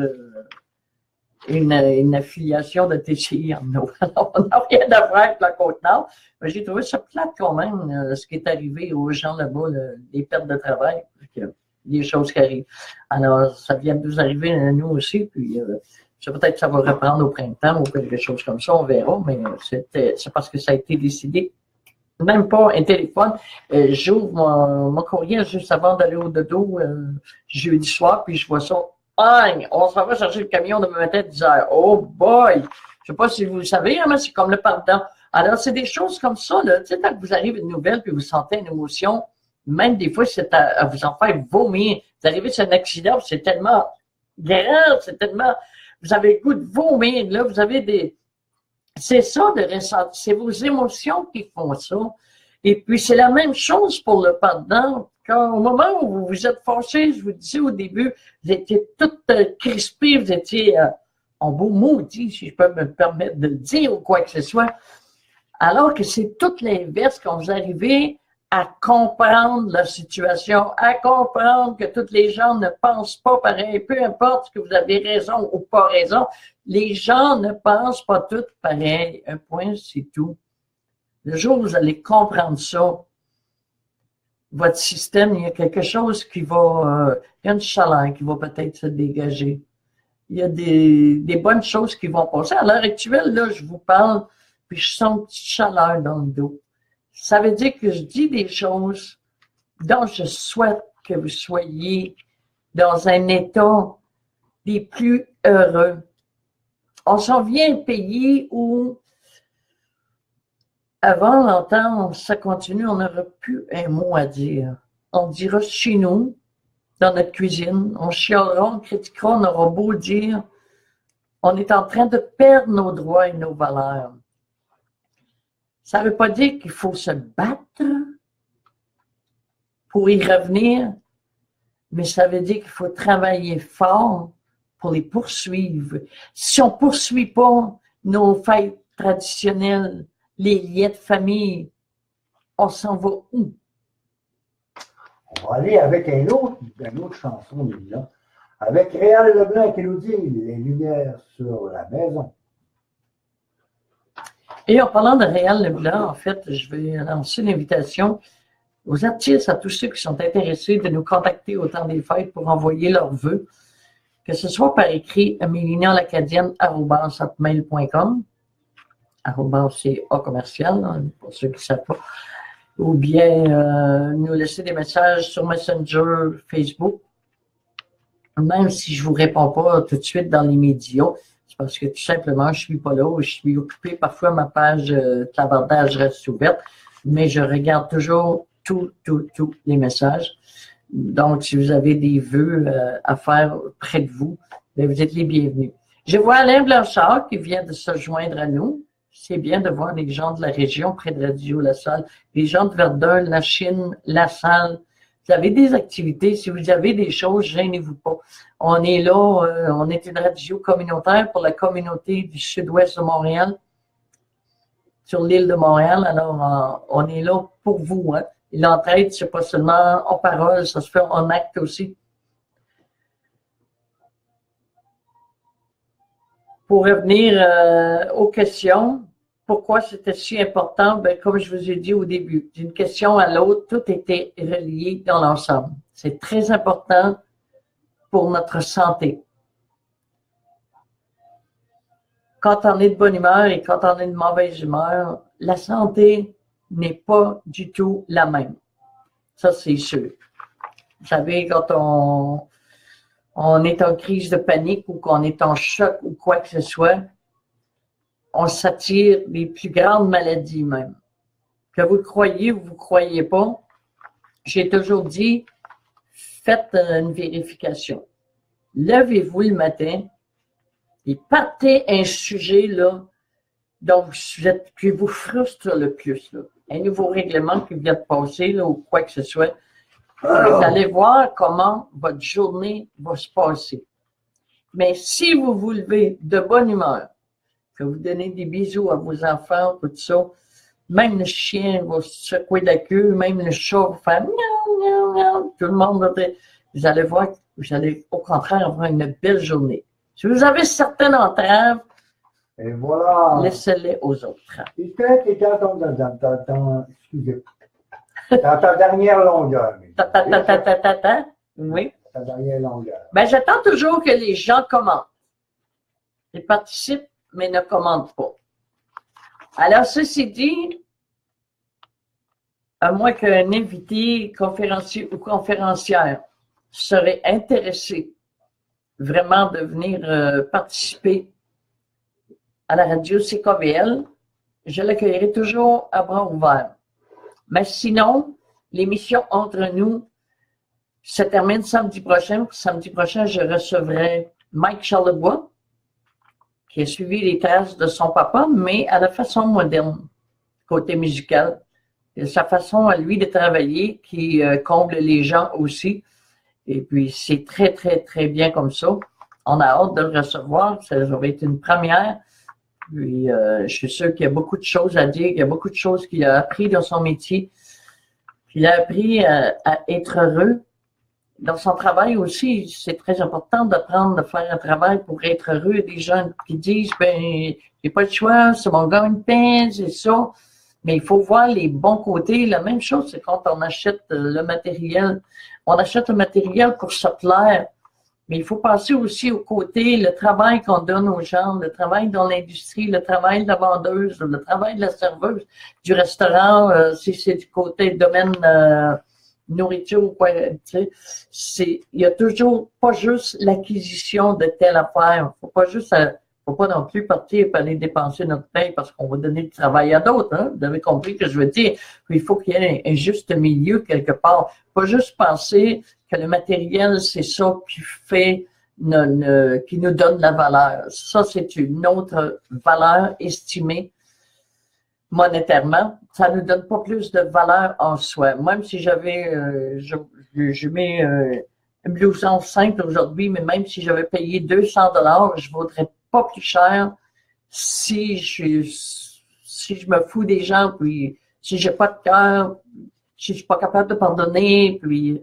S1: une affiliation de TCI en Nord. On n'a rien à voir avec la Côte-Nord. Mais j'ai trouvé ça plate quand même, ce qui est arrivé aux gens là-bas, les pertes de travail, des choses qui arrivent. Alors, ça vient de nous arriver à nous aussi, puis peut-être que ça va reprendre au printemps ou quelque chose comme ça, on verra, mais c'est parce que ça a été décidé. Même pas un téléphone. J'ouvre mon courriel juste avant d'aller au dodo jeudi soir, puis je vois ça. Bang! On s'en va chercher le camion de ma tête, disant oh boy! Je sais pas si vous le savez, hein, mais c'est comme le pardon. Alors, c'est des choses comme ça, là. Tu sais, quand vous arrivez une nouvelle, puis vous sentez une émotion, même des fois, c'est à vous en faire vomir. Vous arrivez sur un accident, c'est tellement grand, c'est tellement. Vous avez le goût de vomir, là. Vous avez des. C'est ça de ressentir. C'est vos émotions qui font ça. Et puis, c'est la même chose pour le pardon. Quand, au moment où vous vous êtes fâché, je vous disais au début, vous étiez tout crispé, vous étiez en beau maudit, si je peux me permettre de le dire, ou quoi que ce soit. Alors que c'est tout l'inverse quand vous arrivez à comprendre la situation, à comprendre que toutes les gens ne pensent pas pareil, peu importe que vous avez raison ou pas raison, les gens ne pensent pas tous pareil. Un point, c'est tout. Le jour où vous allez comprendre ça, votre système, il y a quelque chose qui va, il y a une chaleur qui va peut-être se dégager. Il y a des bonnes choses qui vont passer. À l'heure actuelle, là, je vous parle, puis je sens une petite chaleur dans le dos. Ça veut dire que je dis des choses dont je souhaite que vous soyez dans un état des plus heureux. On s'en vient à un pays où, avant longtemps, ça continue, on n'aura plus un mot à dire. On dira chez nous, dans notre cuisine, on chialera, on critiquera, on aura beau dire, on est en train de perdre nos droits et nos valeurs. Ça ne veut pas dire qu'il faut se battre pour y revenir, mais ça veut dire qu'il faut travailler fort pour les poursuivre. Si on ne poursuit pas nos fêtes traditionnelles, les liens de famille, on s'en va où?
S2: On va aller avec une autre chanson, là, avec Réal Leblanc qui nous dit Les lumières sur la maison.
S1: Et en parlant de Réal Leblanc, en fait, je vais lancer une invitation aux artistes, à tous ceux qui sont intéressés de nous contacter au temps des fêtes pour envoyer leurs vœux, que ce soit par écrit à mélinalacadienne@hotmail.com, c'est A commercial, hein, pour ceux qui ne savent pas. ou bien nous laisser des messages sur Messenger, Facebook. Même si je vous réponds pas tout de suite dans les médias, c'est parce que tout simplement, je suis pas là ou je suis occupé. Parfois, ma page clavardage reste ouverte, mais je regarde toujours tous les messages. Donc, si vous avez des vœux à faire près de vous, bien, vous êtes les bienvenus. Je vois Alain Blanchard qui vient de se joindre à nous. C'est bien de voir les gens de la région près de Radio La Salle, les gens de Verdun, la Chine, La Salle. Vous avez des activités, si vous avez des choses, gênez-vous pas. On est là, on est une radio communautaire pour la communauté du sud-ouest de Montréal, sur l'île de Montréal. Alors, on est là pour vous. Hein. L'entraide, c'est pas seulement en parole, ça se fait en acte aussi. Pour revenir aux questions, pourquoi c'était si important? Ben, comme je vous ai dit au début, d'une question à l'autre, tout était relié dans l'ensemble. C'est très important pour notre santé. Quand on est de bonne humeur et quand on est de mauvaise humeur, la santé n'est pas du tout la même. Ça, c'est sûr. Vous savez, quand on est en crise de panique ou qu'on est en choc ou quoi que ce soit, on s'attire les plus grandes maladies même. Que vous le croyez ou vous ne croyez pas, j'ai toujours dit, faites une vérification. Levez-vous le matin et partez un sujet là, dont qui vous frustre le plus. Là. Un nouveau règlement qui vient de passer là, ou quoi que ce soit. Vous allez voir comment votre journée va se passer. Mais si vous vous levez de bonne humeur, que vous donnez des bisous à vos enfants, tout ça, même le chien va se secouer la queue, même le chat va faire miaou, miaou, miaou, tout le monde va dire, vous allez voir que vous allez au contraire avoir une belle journée. Si vous avez certaines entraves,
S2: et voilà.
S1: Laissez-les aux autres.
S2: Et quand tu étais dans ta dernière longueur.
S1: Oui.
S2: Ta dernière longueur.
S1: Ben, j'attends toujours que les gens commentent. Ils participent, mais ne commentent pas. Alors, ceci dit, à moins qu'un invité, conférencier ou conférencière serait intéressé vraiment de venir participer à la radio CKVL, je l'accueillerai toujours à bras ouverts. Mais sinon, l'émission Entre nous se termine samedi prochain. Samedi prochain, je recevrai Mike Charlebois, qui a suivi les traces de son papa, mais à la façon moderne, côté musical. Et sa façon à lui de travailler qui comble les gens aussi. Et puis, c'est très, très, très bien comme ça. On a hâte de le recevoir. Ça va être une première. Puis, je suis sûr qu'il y a beaucoup de choses à dire, qu'il y a beaucoup de choses qu'il a appris dans son métier. Il a appris à être heureux. Dans son travail aussi, c'est très important d'apprendre à faire un travail pour être heureux. Des gens qui disent, ben, j'ai pas le choix, c'est mon gagne-pain, c'est ça. Mais il faut voir les bons côtés. La même chose, c'est quand on achète le matériel. On achète le matériel pour se plaire. Mais il faut penser aussi au côté, le travail qu'on donne aux gens, le travail dans l'industrie, le travail de la vendeuse, le travail de la serveuse du restaurant, si c'est du côté domaine nourriture ou quoi, tu sais, il y a toujours pas juste l'acquisition de telle affaire. Faut pas non plus partir et aller dépenser notre paye parce qu'on va donner du travail à d'autres. Hein? Vous avez compris ce que je veux dire. Il faut qu'il y ait un juste milieu quelque part. Pas juste penser que le matériel, c'est ça qui fait, qui nous donne la valeur. Ça, c'est une autre valeur estimée monétairement. Ça ne nous donne pas plus de valeur en soi. Même si j'avais, je mets un blouson simple aujourd'hui, mais même si j'avais payé 200 $, je vaudrais pas plus cher si je me fous des gens, puis si j'ai pas de cœur, si je suis pas capable de pardonner, puis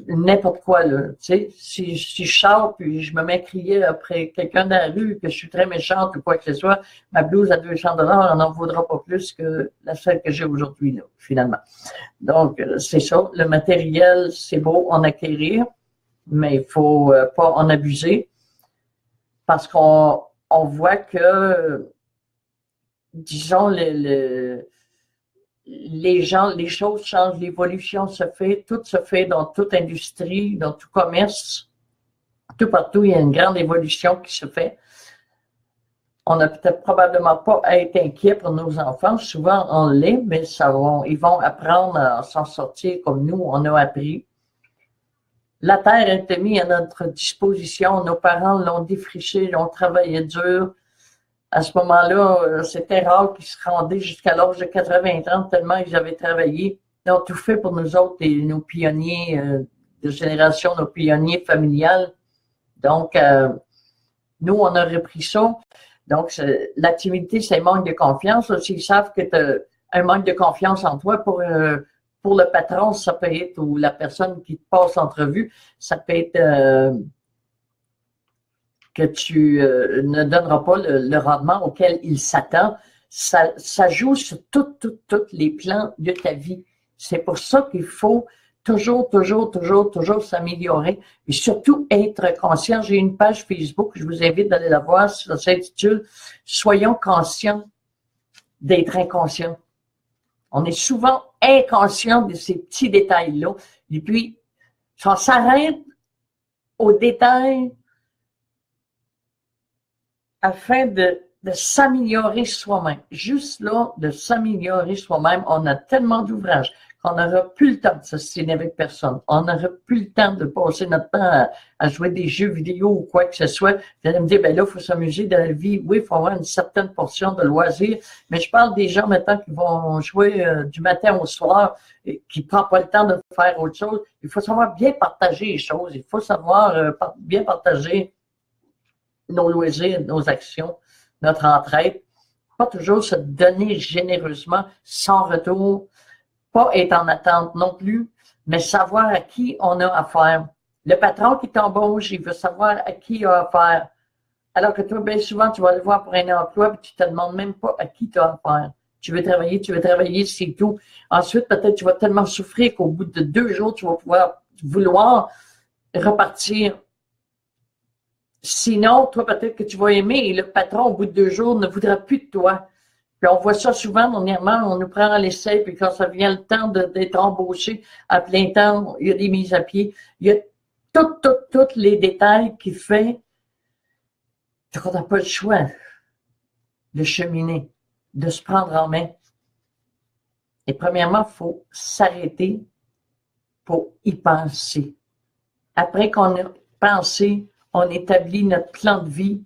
S1: n'importe quoi, là, tu sais, si je sors puis je me mets à crier après quelqu'un dans la rue que je suis très méchante ou quoi que ce soit, ma blouse à 200 $, on n'en vaudra pas plus que la seule que j'ai aujourd'hui, là, finalement. Donc, c'est ça, le matériel, c'est beau en acquérir, mais il faut pas en abuser parce qu'on voit que, disons, les gens, les choses changent, l'évolution se fait, tout se fait dans toute industrie, dans tout commerce, tout partout, il y a une grande évolution qui se fait. On n'a peut-être probablement pas à être inquiet pour nos enfants. Souvent, on l'est, mais ils vont apprendre à s'en sortir comme nous, on a appris. La terre a été mise à notre disposition. Nos parents l'ont défrichée, l'ont travaillé dur. À ce moment-là, c'était rare qu'ils se rendaient jusqu'à l'âge de 80 ans, tellement ils avaient travaillé. Ils ont tout fait pour nous autres et nos pionniers de génération, nos pionniers familiales. Donc, nous, on a repris ça. Donc, la timidité, c'est un manque de confiance. S'ils savent que tu as un manque de confiance en toi, pour le patron, ça peut être, ou la personne qui te passe entrevue, ça peut être que tu ne donneras pas le rendement auquel il s'attend. Ça joue sur tous les plans de ta vie. C'est pour ça qu'il faut toujours s'améliorer et surtout être conscient. J'ai une page Facebook, je vous invite d'aller la voir, ça s'intitule « Soyons conscients d'être inconscients ». On est souvent inconscient de ces petits détails-là. Et puis, si on s'arrête aux détails afin de s'améliorer soi-même. Juste là, de s'améliorer soi-même, on a tellement d'ouvrages qu'on n'aura plus le temps de s'assiner avec personne. On n'aura plus le temps de passer notre temps à jouer des jeux vidéo ou quoi que ce soit. Vous allez me dire, ben là, il faut s'amuser dans la vie. Oui, il faut avoir une certaine portion de loisirs. Mais je parle des gens maintenant qui vont jouer du matin au soir et qui ne prennent pas le temps de faire autre chose. Il faut savoir bien partager les choses. Il faut savoir bien partager nos loisirs, nos actions, notre entraide. Pas toujours se donner généreusement sans retour. Pas être en attente non plus, mais savoir à qui on a affaire. Le patron qui t'embauche, il veut savoir à qui il a affaire. Alors que toi, bien souvent, tu vas le voir pour un emploi, puis tu te demandes même pas à qui tu as affaire. Tu veux travailler, c'est tout. Ensuite, peut-être tu vas tellement souffrir qu'au bout de 2 jours, tu vas vouloir repartir. Sinon, toi, peut-être que tu vas aimer et le patron, au bout de 2 jours, ne voudra plus de toi. Puis on voit ça souvent, dernièrement, on nous prend à l'essai, puis quand ça vient le temps d'être embauché à plein temps, il y a des mises à pied. Il y a tous les détails qui font qu'on n'a pas le choix de cheminer, de se prendre en main. Et premièrement, il faut s'arrêter pour y penser. Après qu'on a pensé, on établit notre plan de vie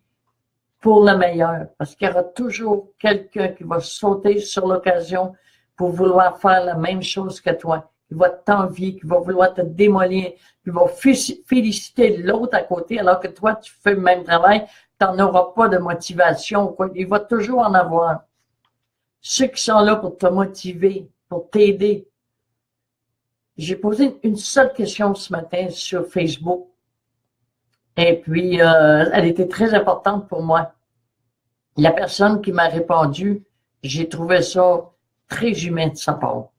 S1: pour le meilleur, parce qu'il y aura toujours quelqu'un qui va sauter sur l'occasion pour vouloir faire la même chose que toi, qui va t'envier, qui va vouloir te démolir, qui va féliciter l'autre à côté, alors que toi, tu fais le même travail, tu n'en auras pas de motivation ou quoi. Il va toujours en avoir. Ceux qui sont là pour te motiver, pour t'aider. J'ai posé une seule question ce matin sur Facebook. Et puis, elle était très importante pour moi. La personne qui m'a répondu, j'ai trouvé ça très humain de sa part.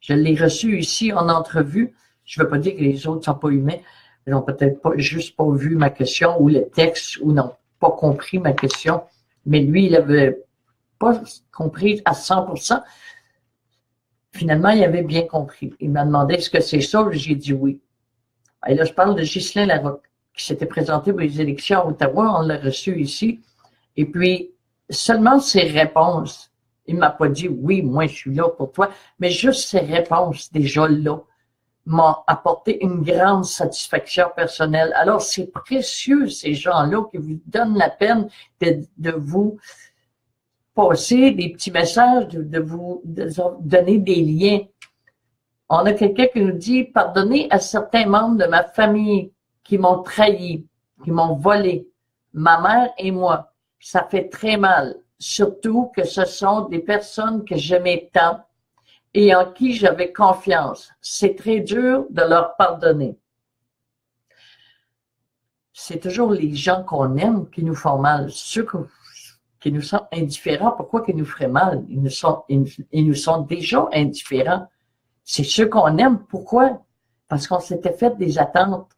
S1: Je l'ai reçu ici en entrevue. Je ne veux pas dire que les autres ne sont pas humains. Ils n'ont peut-être pas juste pas vu ma question ou le texte ou n'ont pas compris ma question. Mais lui, il n'avait pas compris à 100%. Finalement, il avait bien compris. Il m'a demandé est-ce que c'est ça? J'ai dit oui. Et là, je parle de Ghislain Larocque, qui s'était présenté pour les élections à Ottawa. On l'a reçu ici. Et puis, seulement ses réponses, il ne m'a pas dit « oui, moi, je suis là pour toi », mais juste ses réponses, déjà là, m'ont apporté une grande satisfaction personnelle. Alors, c'est précieux, ces gens-là, qui vous donnent la peine de vous passer des petits messages, de vous donner des liens. On a quelqu'un qui nous dit « pardonnez à certains membres de ma famille qui m'ont trahi, qui m'ont volé, ma mère et moi. Ça fait très mal, surtout que ce sont des personnes que j'aimais tant et en qui j'avais confiance. C'est très dur de leur pardonner. » C'est toujours les gens qu'on aime qui nous font mal. Ceux qui nous sont indifférents, pourquoi qu'ils nous feraient mal? Ils nous sont déjà indifférents. C'est ceux qu'on aime. Pourquoi? Parce qu'on s'était fait des attentes.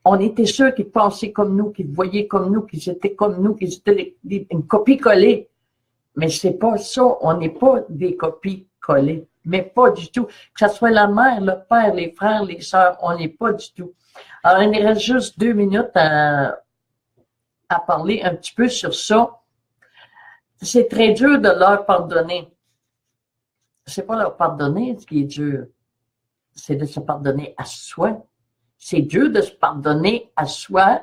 S1: On était ceux qui pensaient comme nous, qui voyaient comme nous, qui étaient comme nous, qui étaient une copie collée. Mais c'est pas ça. On n'est pas des copies collées. mais pas du tout. Que ce soit la mère, le père, les frères, les sœurs, on n'est pas du tout. Alors, il nous reste juste 2 minutes à parler un petit peu sur ça. C'est très dur de leur pardonner. C'est pas leur pardonner ce qui est dur. C'est de se pardonner à soi. C'est dur de se pardonner à soi,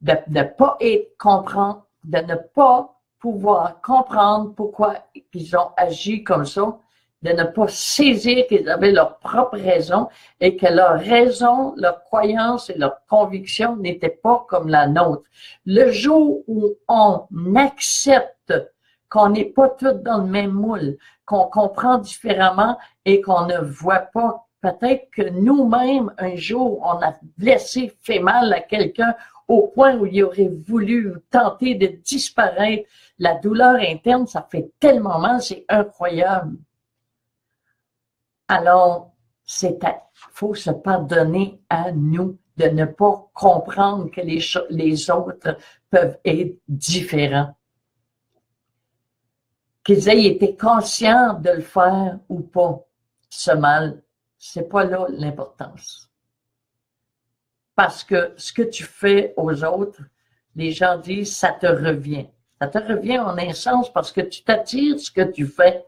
S1: de ne pas comprendre, de ne pas pouvoir comprendre pourquoi ils ont agi comme ça, de ne pas saisir qu'ils avaient leur propre raison et que leur raison, leur croyance et leur conviction n'étaient pas comme la nôtre. Le jour où on accepte qu'on n'est pas tous dans le même moule, qu'on comprend différemment et qu'on ne voit pas, peut-être que nous-mêmes, un jour, on a blessé, fait mal à quelqu'un au point où il aurait voulu tenter de disparaître. La douleur interne, ça fait tellement mal, c'est incroyable. Alors, faut se pardonner à nous de ne pas comprendre que les autres peuvent être différents. Qu'ils aient été conscients de le faire ou pas, ce mal, c'est pas là l'importance. Parce que ce que tu fais aux autres, les gens disent, ça te revient. Ça te revient en un sens parce que tu t'attires ce que tu fais.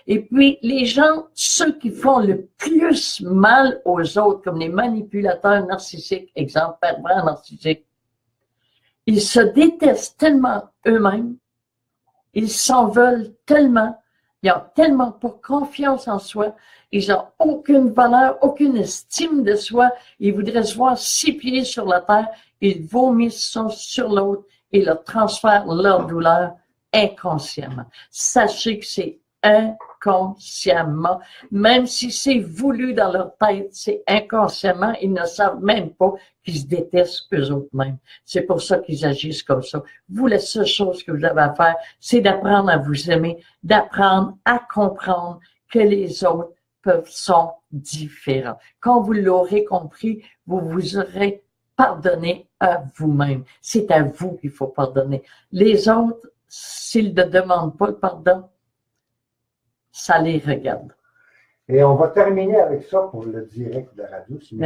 S1: Et puis, les gens, ceux qui font le plus mal aux autres, comme les manipulateurs narcissiques, exemple, pervers narcissiques, ils se détestent tellement eux-mêmes, ils s'en veulent tellement, ils n'ont tellement pas confiance en soi, ils n'ont aucune valeur, aucune estime de soi, ils voudraient se voir 6 pieds sur la terre, ils vomissent ça sur l'autre et leur transfèrent leur douleur inconsciemment. Sachez que c'est inconsciemment, même si c'est voulu dans leur tête, c'est inconsciemment, ils ne savent même pas qu'ils se détestent eux-mêmes. C'est pour ça qu'ils agissent comme ça. Vous, la seule chose que vous avez à faire, c'est d'apprendre à vous aimer, d'apprendre à comprendre que les autres sont différents. Quand vous l'aurez compris, vous vous aurez pardonné à vous-même. C'est à vous qu'il faut pardonner. Les autres, s'ils ne demandent pas le pardon, ça les regarde.
S2: Et on va terminer avec ça pour le direct de la radio. Si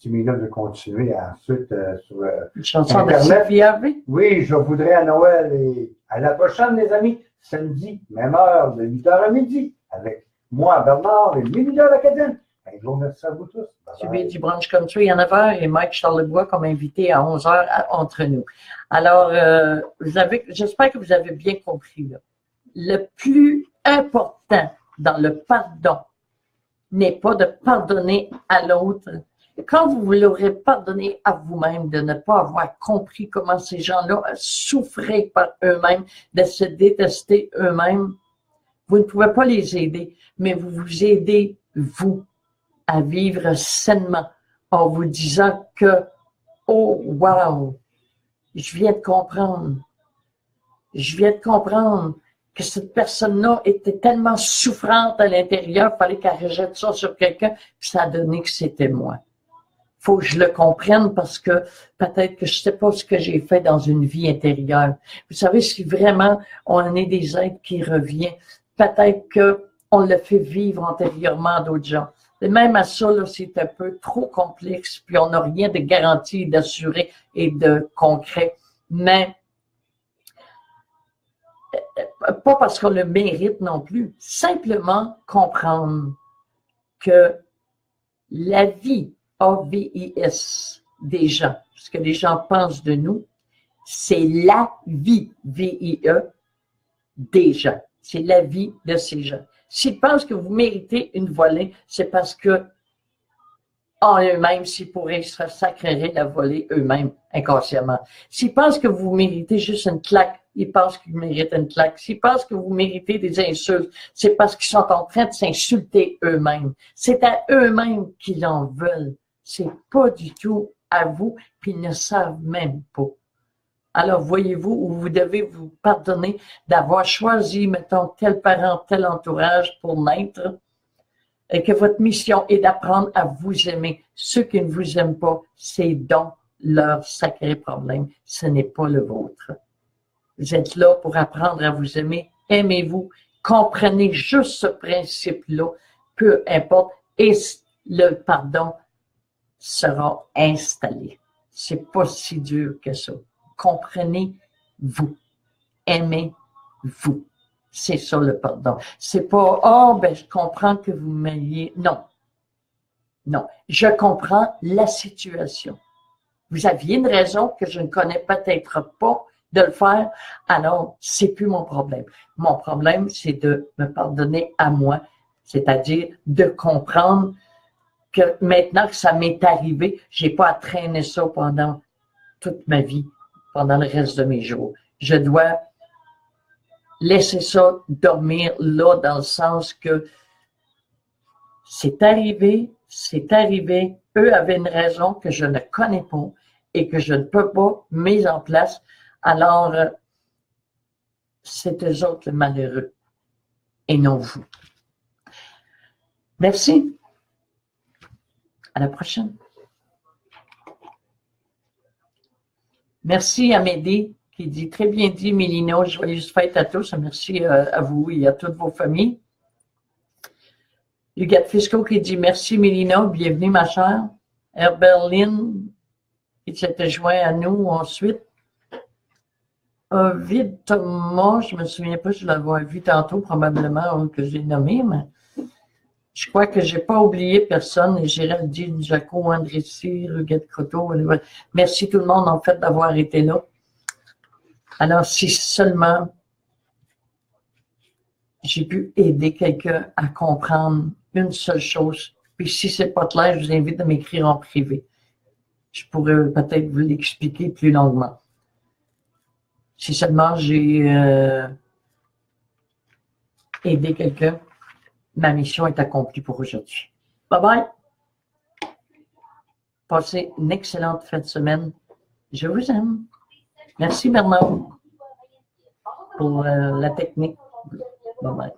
S2: Mélina veut continuer ensuite sur
S1: une chanson
S2: Internet.
S1: De
S2: oui, je voudrais à Noël et à la prochaine, les amis, samedi, même heure, de 8h à midi, avec moi, Bernard, et Mélina l'acadienne. Un gros merci à vous tous.
S1: Suivi du brunch country à 9h et Mike Charlebois comme invité à 11h entre nous. Alors, j'espère que vous avez bien compris. Là. Le plus important dans le pardon n'est pas de pardonner à l'autre. Quand vous l'aurez pardonné à vous-même, de ne pas avoir compris comment ces gens-là souffraient par eux-mêmes, de se détester eux-mêmes, vous ne pouvez pas les aider, mais vous vous aidez, vous, à vivre sainement en vous disant que « Oh, wow! Je viens de comprendre. Je viens de comprendre que cette personne-là était tellement souffrante à l'intérieur, il fallait qu'elle rejette ça sur quelqu'un, puis ça a donné que c'était moi. Faut que je le comprenne parce que peut-être que je sais pas ce que j'ai fait dans une vie intérieure. Vous savez, si vraiment on est des êtres qui reviennent, peut-être qu'on le fait vivre antérieurement à d'autres gens. Et même à ça, là, c'est un peu trop complexe, puis on n'a rien de garanti, d'assuré et de concret. Mais pas parce qu'on le mérite non plus, simplement comprendre que la vie, A-V-I-S, des gens, ce que les gens pensent de nous, c'est la vie, V-I-E, des gens. C'est la vie de ces gens. S'ils pensent que vous méritez une volée, c'est parce que en eux-mêmes, s'ils pourraient, ils se sacreraient la volée eux-mêmes, inconsciemment. S'ils pensent que vous méritez juste une claque, ils pensent qu'ils méritent une claque. S'ils pensent que vous méritez des insultes, c'est parce qu'ils sont en train de s'insulter eux-mêmes. C'est à eux-mêmes qu'ils en veulent. C'est pas du tout à vous, puis ils ne savent même pas. Alors, voyez-vous, où vous devez vous pardonner d'avoir choisi, mettons, tel parent, tel entourage pour naître, et que votre mission est d'apprendre à vous aimer. Ceux qui ne vous aiment pas, c'est donc leur sacré problème. Ce n'est pas le vôtre. Vous êtes là pour apprendre à vous aimer. Aimez-vous, Comprenez juste ce principe-là, peu importe, et le pardon sera installé. C'est pas si dur que ça. Comprenez-vous. Aimez-vous. C'est ça le pardon. C'est pas, oh, ben, je comprends que vous m'ayez. Non. Non. Je comprends la situation. Vous aviez une raison que je ne connais peut-être pas de le faire, alors c'est plus mon problème. Mon problème, c'est de me pardonner à moi, c'est-à-dire de comprendre que maintenant que ça m'est arrivé, j'ai pas à traîner ça pendant toute ma vie, pendant le reste de mes jours. Je dois laisser ça dormir là, dans le sens que c'est arrivé, eux avaient une raison que je ne connais pas et que je ne peux pas mettre en place, alors c'est eux autres le malheureux et non vous. Merci. À la prochaine. Merci à Médée qui dit très bien dit, Mélino, joyeuse fête à tous. Merci à vous et à toutes vos familles. Huguette Fisco qui dit merci Mélino, bienvenue ma chère. Herberline qui s'était joint à nous ensuite. Ovid Thomas, je me souviens pas, je l'avais vu tantôt probablement que j'ai nommé, mais je crois que j'ai pas oublié personne. Et Géraldine, Jaco, Andrécy, Huguette Croteau. Merci tout le monde en fait d'avoir été là. Alors si seulement j'ai pu aider quelqu'un à comprendre une seule chose, puis si c'est pas clair, je vous invite à m'écrire en privé. Je pourrais peut-être vous l'expliquer plus longuement. Si seulement j'ai aidé quelqu'un, ma mission est accomplie pour aujourd'hui. Bye bye! Passez une excellente fin de semaine. Je vous aime. Merci Bernard pour la technique. Bye bye.